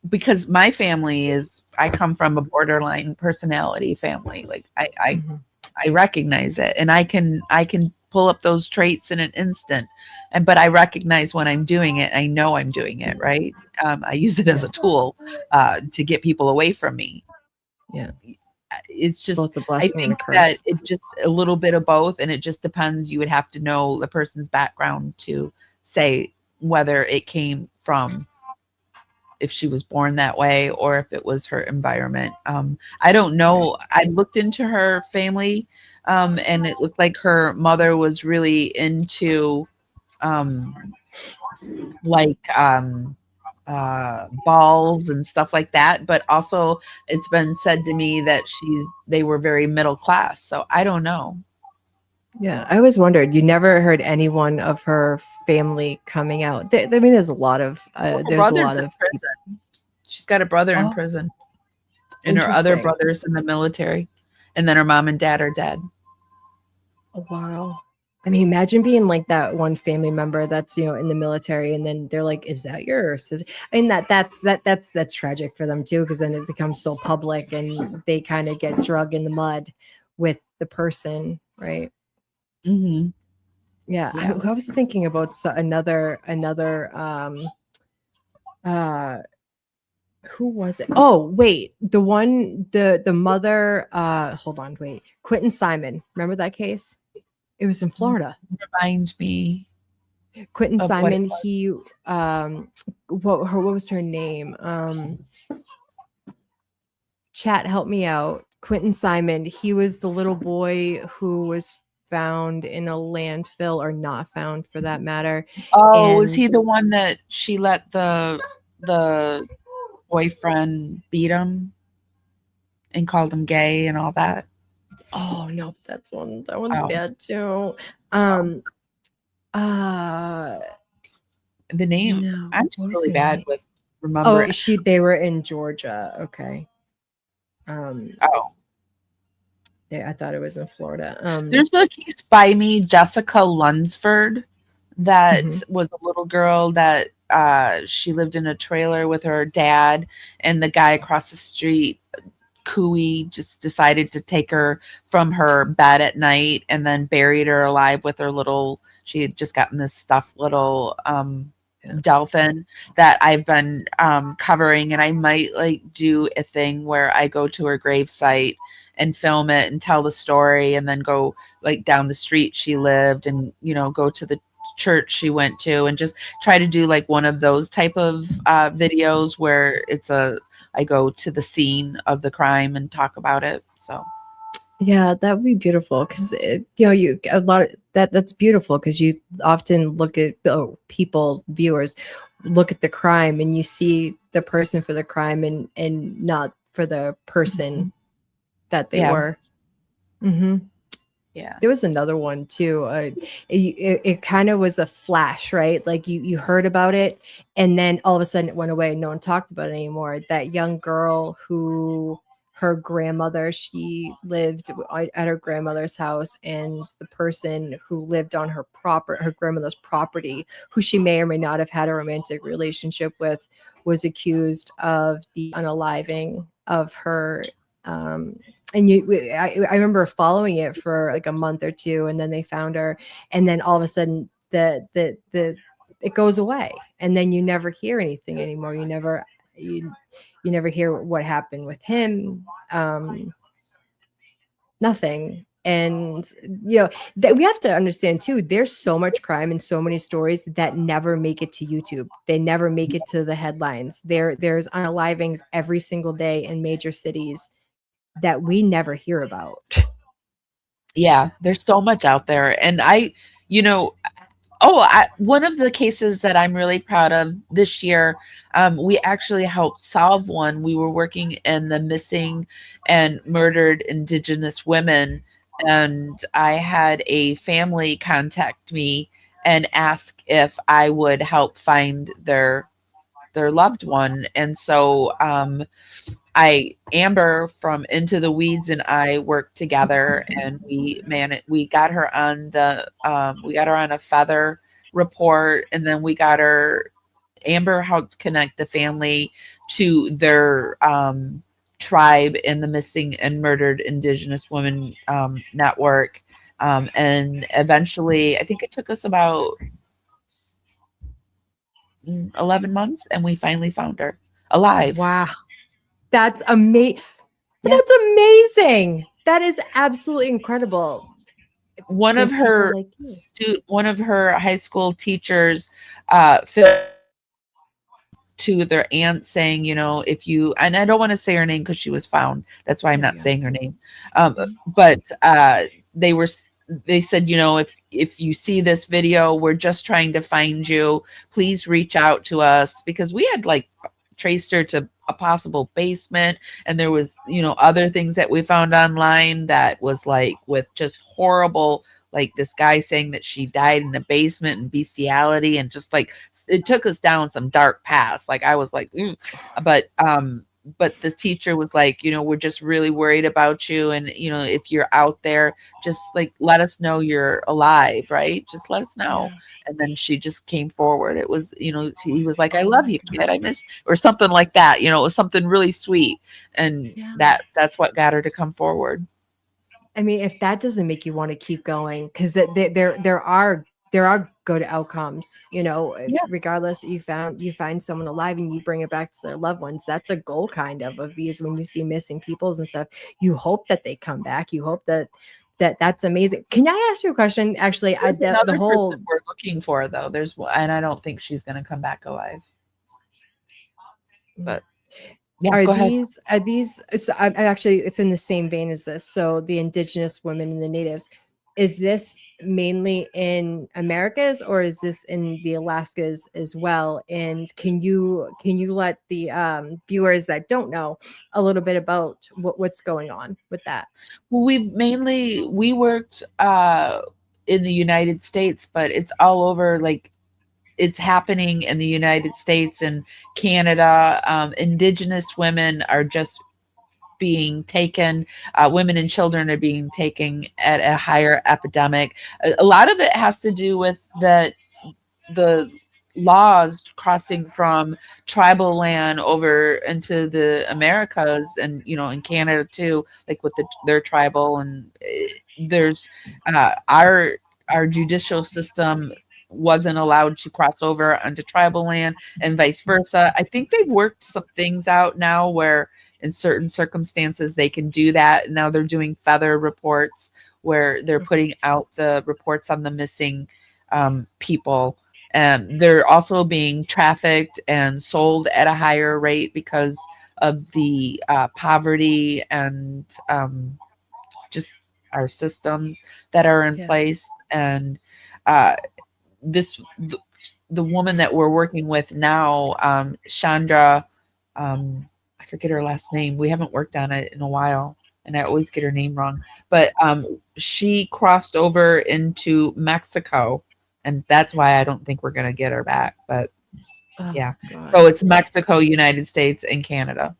because my family is, I come from a borderline personality family. Like Mhm. I recognize it, and I can pull up those traits in an instant. And but I recognize when I'm doing it. I know I'm doing it right. I use it as Yeah. a tool to get people away from me. Yeah. It's just, Both a I blessing and a think that curse. it just a little bit of both, and it just depends. You would have to know the person's background to say whether it came from, if she was born that way or if it was her environment. I don't Right. know. I looked into her family, and it looked like her mother was really into um, like balls and stuff like that. But also, it's been said to me that they were very middle class. So I don't know. Yeah, I always wondered. You never heard anyone of her family coming out. I mean, Well, her there's a brother's lot in of people. prison. She's got a brother in Oh, prison, and her other interesting. brothers in the military, and then her mom and dad are dead. Oh, wow. I mean, imagine being like that one family member that's in the military, and then they're like, "Is that your sister?" I mean, that's tragic for them too, because then it becomes so public, and they kind of get drug in the mud with the person, right? Hmm. Yeah, I, Yeah. I was thinking about another uh who was it? Oh, wait, the mother, hold on, wait. Quentin Simon. Remember that case? It was in Florida. Remind me Quentin of what it Simon, was. he what was her name? Chat, help me out. Quentin Simon, he was the little boy who was found in a landfill, or not found for that matter. Oh, was And he the one that she let the boyfriend beat him and called him gay and all that? oh no, that one's Oh, bad too. oh. Um uh The name, no, I'm just what was really her bad name? with remembering. Oh, they were in Georgia. Okay. Um Oh, I thought it was in Florida. there's a case by me, Jessica Lunsford, that Mhm. was a little girl that she lived in a trailer with her dad, and the guy across the street, Cooey, just decided to take her from her bed at night and then buried her alive with her little, she had just gotten this stuffed little Yeah. dolphin that I've been covering, and I might like do a thing where I go to her gravesite and film it and tell the story, and then go like down the street she lived, and go to the church she went to, and just try to do like one of those type of videos where I go to the scene of the crime and talk about it. So Yeah, that would be beautiful, because you a lot of that's beautiful, because you often look at, people, viewers look at the crime, and you see the person for the crime, and not for the person that they yeah, were. Hmm. yeah, There was another one too. It kind of was a flash, right? Like you heard about it, and then all of a sudden it went away. No one talked about it anymore. That young girl who, her grandmother, she lived at her grandmother's house, and the person who lived on her grandmother's property, who she may or may not have had a romantic relationship with, was accused of the unaliving of her. Um, and I remember following it for like a month or two, and then they found her, and then all of a sudden the it goes away, and then you never hear anything anymore. You never hear what happened with him. Nothing. And that we have to understand too, there's so much crime and so many stories that never make it to YouTube. They never make it to the headlines. There's unalivings every single day in major cities that we never hear about. yeah. There's so much out there, and you know, one of the cases that I'm really proud of this year, we actually helped solve one. We were working in the missing and murdered Indigenous women, and I had a family contact me and ask if I would help find their loved one. And so Amber from Into the Weeds and I worked together, and we got her on a feather report, and then we got her. Amber helped connect the family to their tribe in the Missing and Murdered Indigenous Women network. And eventually, I think it took us about 11 months, and we finally found her alive. Wow. That's amazing. Yeah. That's amazing. That is absolutely incredible. One of There's people her like you. one of her high school teachers to their aunt saying, if you, and I don't want to say her name because she was found. That's why I'm Yeah, not you have saying her to. name. Mhm. But they were, they said, if you see this video, we're just trying to find you. Please reach out to us, because we had like traced her to a possible basement, and there was, other things that we found online that was like with just horrible, like this guy saying that she died in the basement and bestiality, and just like it took us down some dark paths. Like I was like, "Ooh." But the teacher was like, we're just really worried about you, and if you're out there, just like let us know you're alive, right? Just let us know. Yeah. And then she just came forward. It was, he was like, I Oh love my you, God. kid, I miss, or something like that. It was something really sweet, and Yeah. that's what got her to come forward. I mean, if that doesn't make you want to keep going, because there are good outcomes, Yeah. regardless. You find someone alive and you bring it back to their loved ones. That's a goal kind of these. When you see missing peoples and stuff, you hope that they come back. You hope that's amazing. Can I ask you a question? Actually, There's the another person whole we're looking for, though. And I don't think she's going to come back alive. But yeah, go ahead. are these so I actually, it's in the same vein as this. So the indigenous women and the natives, is this mainly in Americas, or is this in the Alaskas as well? And can you let the viewers that don't know a little bit about what's going on with that? Well, we worked in the United States, but it's all over. Like it's happening in the United States and Canada. Indigenous women are just being taken, women and children are being taken at a higher epidemic. A lot of it has to do with the laws crossing from tribal land over into the Americas, and in Canada too, like with their tribal, and there's our judicial system wasn't allowed to cross over onto tribal land, and vice versa. I think they've worked some things out now where in certain circumstances they can do that. Now they're doing feather reports where they're putting out the reports on the missing people. They're also being trafficked and sold at a higher rate because of the poverty and just our systems that are in Yeah. place. And uh, this the woman that we're working with now, Chandra, I forget her last name. We haven't worked on it in a while, and I always get her name wrong. But she crossed over into Mexico, and that's why I don't think we're gonna get her back. But Oh yeah, God. so it's Mexico, United States, and Canada.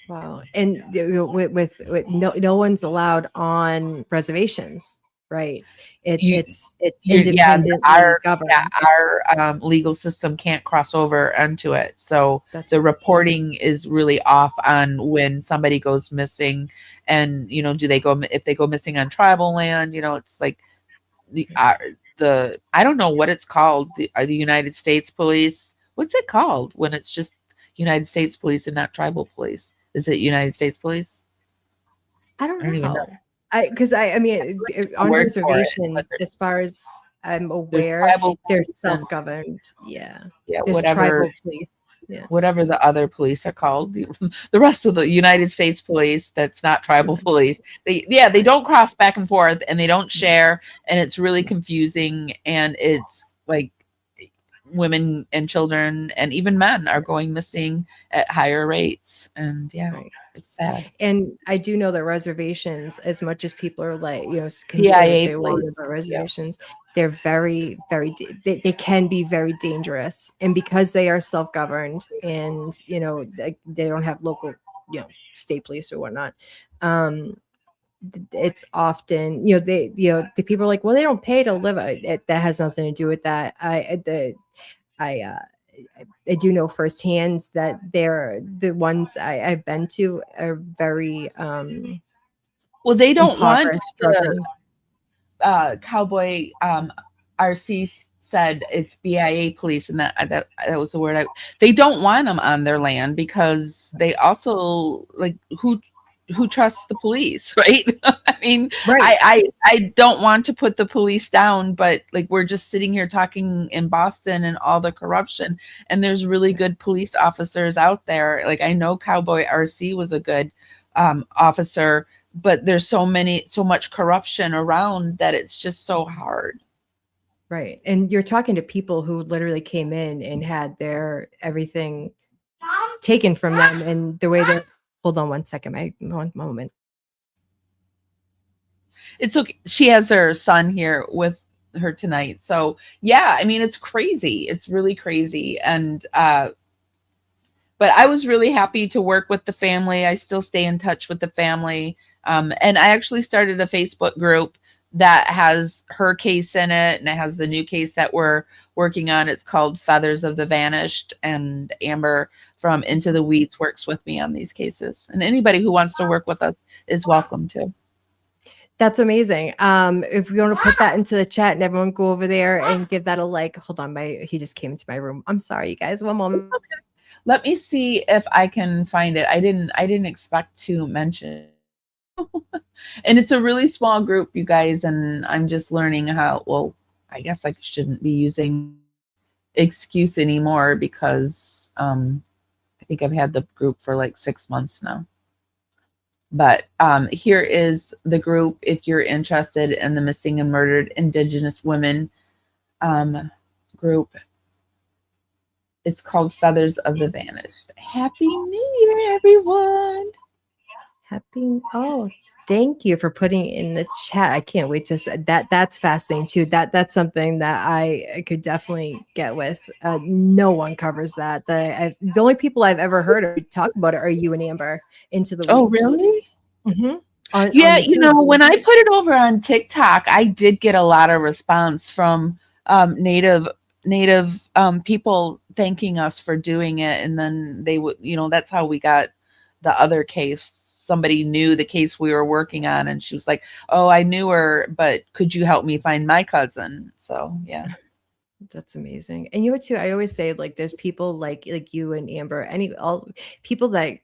Wow. And with no one's allowed on reservations, right? You, It's yeah, independently governed. our legal system can't cross over into it. So That's the right. reporting is really off on when somebody goes missing, and do they go if they go missing on tribal land? It's like the I don't know what it's called. The United States Police. What's it called when it's just United States Police and not tribal police? Is it United States Police? I I don't don't even know. know. I mean, A on word for it, but reservations, as far as I'm there's aware, tribal they're police and self-governed. Yeah. yeah, There's whatever tribal police. Yeah. the other police are called, the rest of the United States police that's not tribal Mhm. police. They Right. don't cross back and forth, and they don't No, share, and it's really no, confusing, and it's like women and children and even men are going missing at higher rates, and yeah, right. it's sad. And I do know that reservations, as much as people are like, consider PIA they're worried police. about Yeah. reservations, they're very, very, they can be very dangerous. And because they are self-governed and, they don't have local state police or whatnot. It's often, the people are like, well, they don't pay to live. That has nothing to do with that. I do know firsthand that the ones I've been to are very Well, they don't want impoverished, the struggling. cowboy RC said it's BIA police, and that was the word. They don't want them on their land because they also like who trusts the police, right? I mean, Right. I don't want to put the police down, but like we're just sitting here talking in Boston and all the corruption, and there's really good police officers out there. Like I know Cowboy RC was a good officer, but there's so much corruption around that it's just so hard. Right. And you're talking to people who literally came in and had their everything taken from them, and the way that, hold on one second, one moment. It's okay. She has her son here with her tonight. So yeah, I mean, it's crazy. It's really crazy. And but I was really happy to work with the family. I still stay in touch with the family. And I actually started a Facebook group that has her case in it, and it has the new case that we're working on. It's called Feathers of the Vanished, and Amber from Into the Weeds works with me on these cases. And anybody who wants to work with us is welcome to. That's amazing. If you want to put that into the chat and everyone go over there and give that a like. Hold on, he just came into my room. I'm sorry, you guys. One moment. Okay. Let me see if I can find it. I didn't expect to mention. And it's a really small group, you guys, and I'm just learning how, well, I guess I shouldn't be using excuse anymore because I think I've had the group for like 6 months now. But here is the group if you're interested in the missing and murdered Indigenous women group. It's called Feathers of the Vanished. Happy New Year, everyone. Thank you for putting in the chat. I can't wait to that's fascinating too. That's something that I could definitely get with. No one covers that. The only people I've ever heard of talk about it are you and Amber, Into the Weeds. Oh, really? Mm-hmm. Yeah, on YouTube. when I put it over on TikTok, I did get a lot of response from native people thanking us for doing it, and then they would, that's how we got the other case. Somebody knew the case we were working on, and she was like, "Oh, I knew her, but could you help me find my cousin?" So yeah. That's amazing. And you know what too, I always say, like, there's people like you and Amber, all people that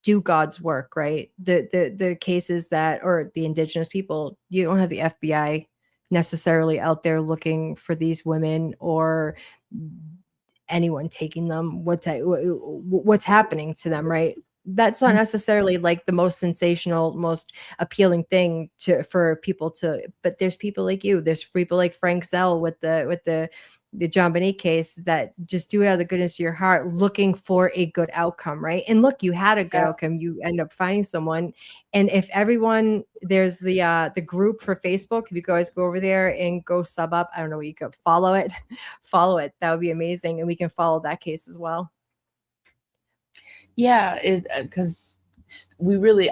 do God's work, right? The cases that, or the Indigenous people, you don't have the FBI necessarily out there looking for these women or anyone taking them. What's happening to them, right? That's not necessarily like the most sensational, most appealing thing for people to, but there's people like you, there's people like Frank Zell with the John Bonet case that just do it out of the goodness of your heart, looking for a good outcome, right? And look, you had a good outcome. You end up finding someone, and if everyone, there's the group for Facebook. If you guys go over there and go sub up, I don't know, you could follow it, follow it. That would be amazing, and we can follow that case as well. Yeah, because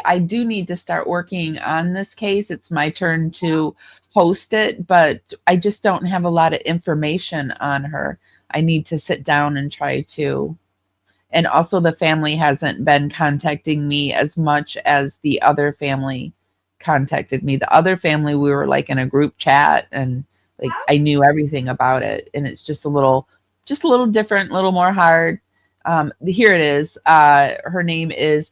I do need to start working on this case. It's my turn to host it, but I just don't have a lot of information on her. I need to sit down and try to. And also the family hasn't been contacting me as much as the other family contacted me. The other family, we were like in a group chat, and like I knew everything about it, and it's just a little different, a little more hard. Here it is. Her name is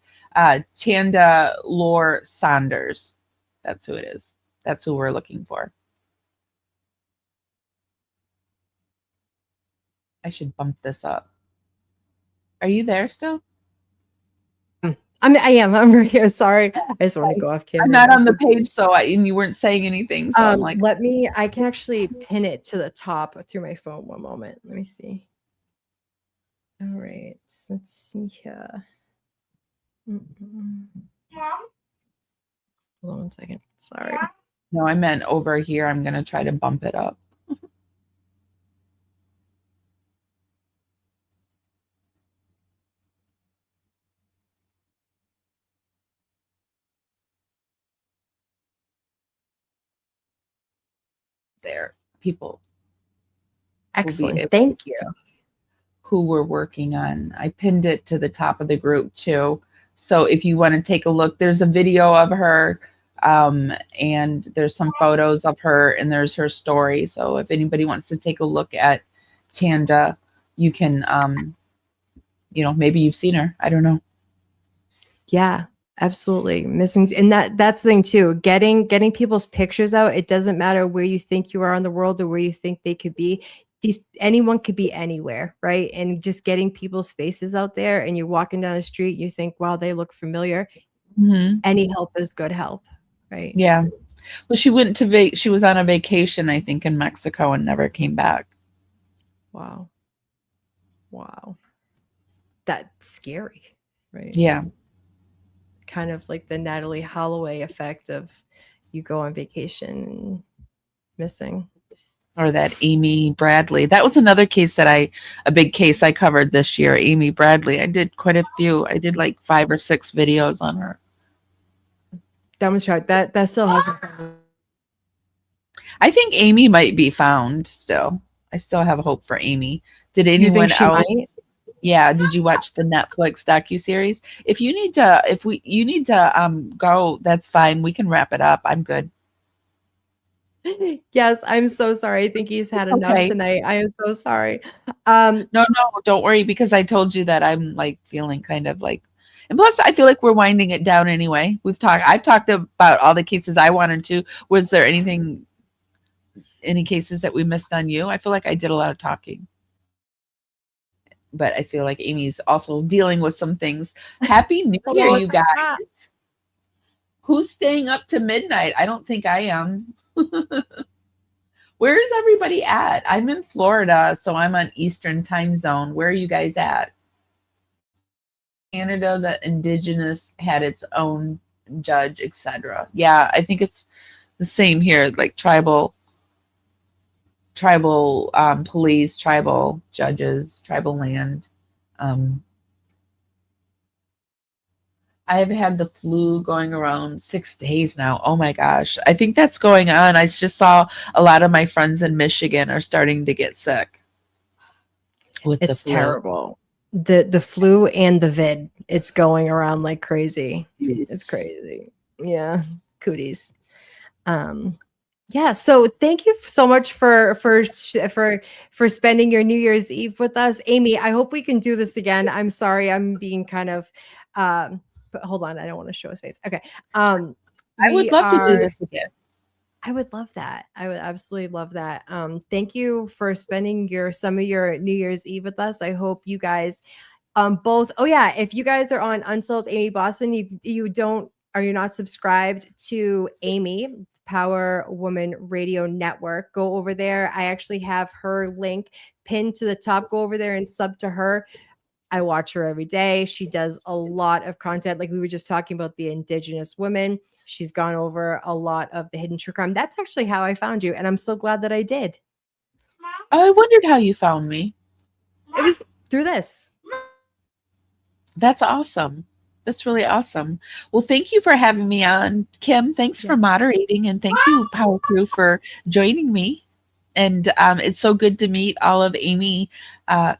Chanda Lore Saunders. That's who it is. That's who we're looking for. I should bump this up. Are you there still? I am. I'm right here. Sorry. I just want to go off camera. I'm not on the page, and you weren't saying anything. So I'm like, I can actually pin it to the top through my phone. One moment. Let me see. All right. Let's see here. Hold on one second. Sorry. No, I meant over here. I'm going to try to bump it up. there. People will be Excellent. able Thank to you. see who we're working on. I pinned it to the top of the group too. So if you want to take a look, there's a video of her, and there's some photos of her, and there's her story. So if anybody wants to take a look at Tanda, you can, maybe you've seen her. I don't know. Yeah, absolutely. Missing, and that's the thing too. Getting people's pictures out. It doesn't matter where you think you are in the world or where you think they could be. Anyone could be anywhere, right? And just getting people's faces out there, and you're walking down the street, you think, wow, they look familiar. Mm-hmm. Any help is good help, right? Yeah. Well, she went to she was on a vacation, I think, in Mexico and never came back. Wow. Wow. That's scary, right? Yeah. Kind of like the Natalie Holloway effect of you go on vacation and missing. Or that Amy Bradley. That was another case a big case I covered this year, Amy Bradley. I did quite a few. I did like 5 or 6 videos on her. Demonstrate that still hasn't. I think Amy might be found still. I still have hope for Amy. Did You think anyone she else? might? Yeah, did you watch the Netflix docuseries? If you need to, you need to go, that's fine. We can wrap it up. I'm good. Yes, I'm so sorry. I think he's had enough Okay. tonight. I am so sorry. No, don't worry, because I told you that I'm like feeling kind of like, and plus I feel like we're winding it down anyway. I've talked about all the cases I wanted to. Was there any cases that we missed on you? I feel like I did a lot of talking. But I feel like Amy's also dealing with some things. Happy New Year, you guys. Who's staying up to midnight? I don't think I am. Where is everybody at? I'm in Florida, so I'm on Eastern time zone. Where are you guys at? Canada, the indigenous had its own judge, etc. Yeah, I think it's the same here, like tribal police, tribal judges, tribal land. I have had the flu going around 6 days now. Oh my gosh. I think that's going on. I just saw a lot of my friends in Michigan are starting to get sick with the It's flu. terrible. The flu and the vid. It's going around like crazy. It's crazy. Yeah. Cooties. Yeah, so thank you so much for spending your New Year's Eve with us. Amy, I hope we can do this again. I'm sorry, I'm being kind of but hold on, I don't want to show his face. Okay. I would love to do this again. I would love that. I would absolutely love that. Thank you for spending some of your New Year's Eve with us. I hope you guys both. Oh yeah, if you guys are on Unsolved Amy Boston, you're not subscribed to Amy Power Woman Radio Network, go over there. I actually have her link pinned to the top. Go over there and sub to her. I watch her every day. She does a lot of content. Like we were just talking about the indigenous women. She's gone over a lot of the hidden true crime. That's actually how I found you. And I'm so glad that I did. I wondered how you found me. It was through this. That's awesome. That's really awesome. Well, thank you for having me on, Kim. Thanks for moderating, and thank you, Power Crew, for joining me. And it's so good to meet all of Amy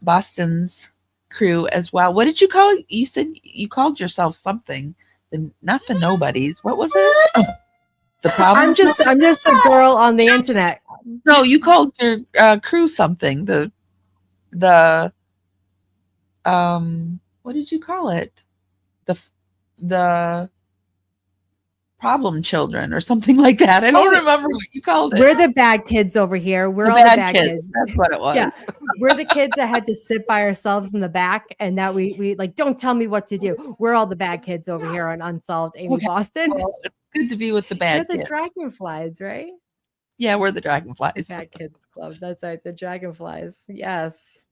Boston's crew as well. What did you call it? You said you called yourself something. Not the nobodies. What was it? The problem. I'm just a girl on the internet. No, you called your crew something. The what did you call it? The problem children or something like that. I don't remember what you called it. We're the bad kids over here. We're all the bad kids. That's what it was. Yeah. We're the kids that had to sit by ourselves in the back, and that we like, don't tell me what to do. We're all the bad kids over here on Unsolved Amy Boston. Well, it's good to be with the bad You're the kids. Dragonflies, right? Yeah, we're the Dragonflies. Bad Kids Club. That's right. The Dragonflies. Yes.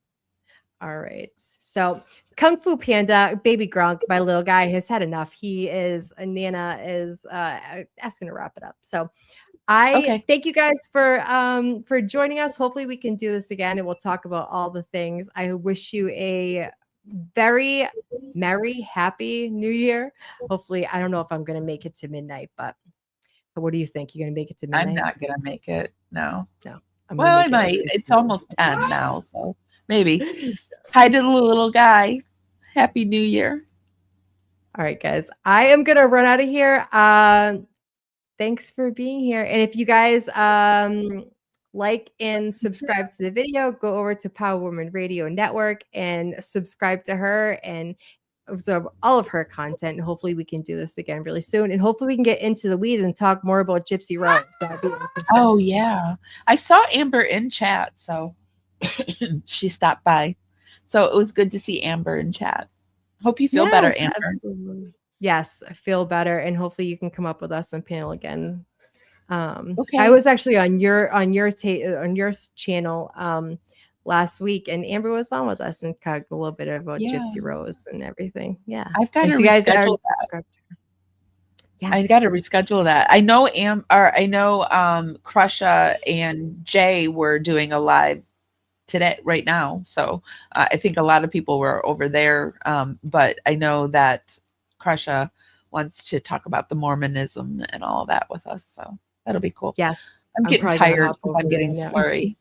All right. So Kung Fu Panda, Baby Grunk, my little guy, has had enough. Nana is asking to wrap it up. So I thank you guys for joining us. Hopefully we can do this again and we'll talk about all the things. I wish you a very merry, happy New Year. Hopefully, I don't know if I'm gonna make it to midnight, but What do you think? You gonna make it to I'm midnight? not gonna make it. No. No, I'm gonna Well, I make it like might. It's 15. almost 10 now, so maybe. Hi to the little guy. Happy New Year. All right, guys. I am gonna run out of here. Thanks for being here. And if you guys like and subscribe to the video, go over to Power Woman Radio Network and subscribe to her and absorb all of her content. And hopefully we can do this again really soon. And hopefully we can get into the weeds and talk more about Gypsy Rose. That'd be interesting. Oh yeah. I saw Amber in chat, so she stopped by. So it was good to see Amber in chat. Hope you feel better, Amber. Absolutely. Yes, I feel better. And hopefully you can come up with us on panel again. Okay. I was actually on your channel last week, and Amber was on with us and talked a little bit about Gypsy Rose and everything. Yeah, I've got to so you guys are reschedule that. subscribed to her. Yes. I got to reschedule that. I know Crusha and Jay were doing a live today right now, so I think a lot of people were over there, but I know that Crusha wants to talk about the Mormonism and all of that with us, so that'll be cool. Yes, I'm getting tired because I'm getting slurry.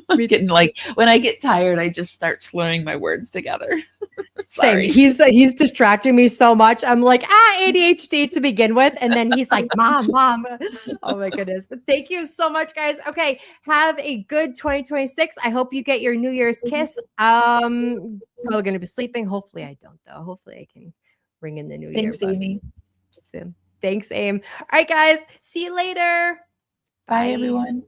I'm getting like, when I get tired, I just start slurring my words together. Same. He's distracting me so much. I'm like, ADHD to begin with. And then he's like, mom. Oh my goodness. Thank you so much, guys. Okay. Have a good 2026. I hope you get your New Year's kiss. Probably going to be sleeping. Hopefully I don't though. Hopefully I can ring in the new year. Thanks, Amy. Soon. Thanks, Aim. All right, guys. See you later. Bye everyone.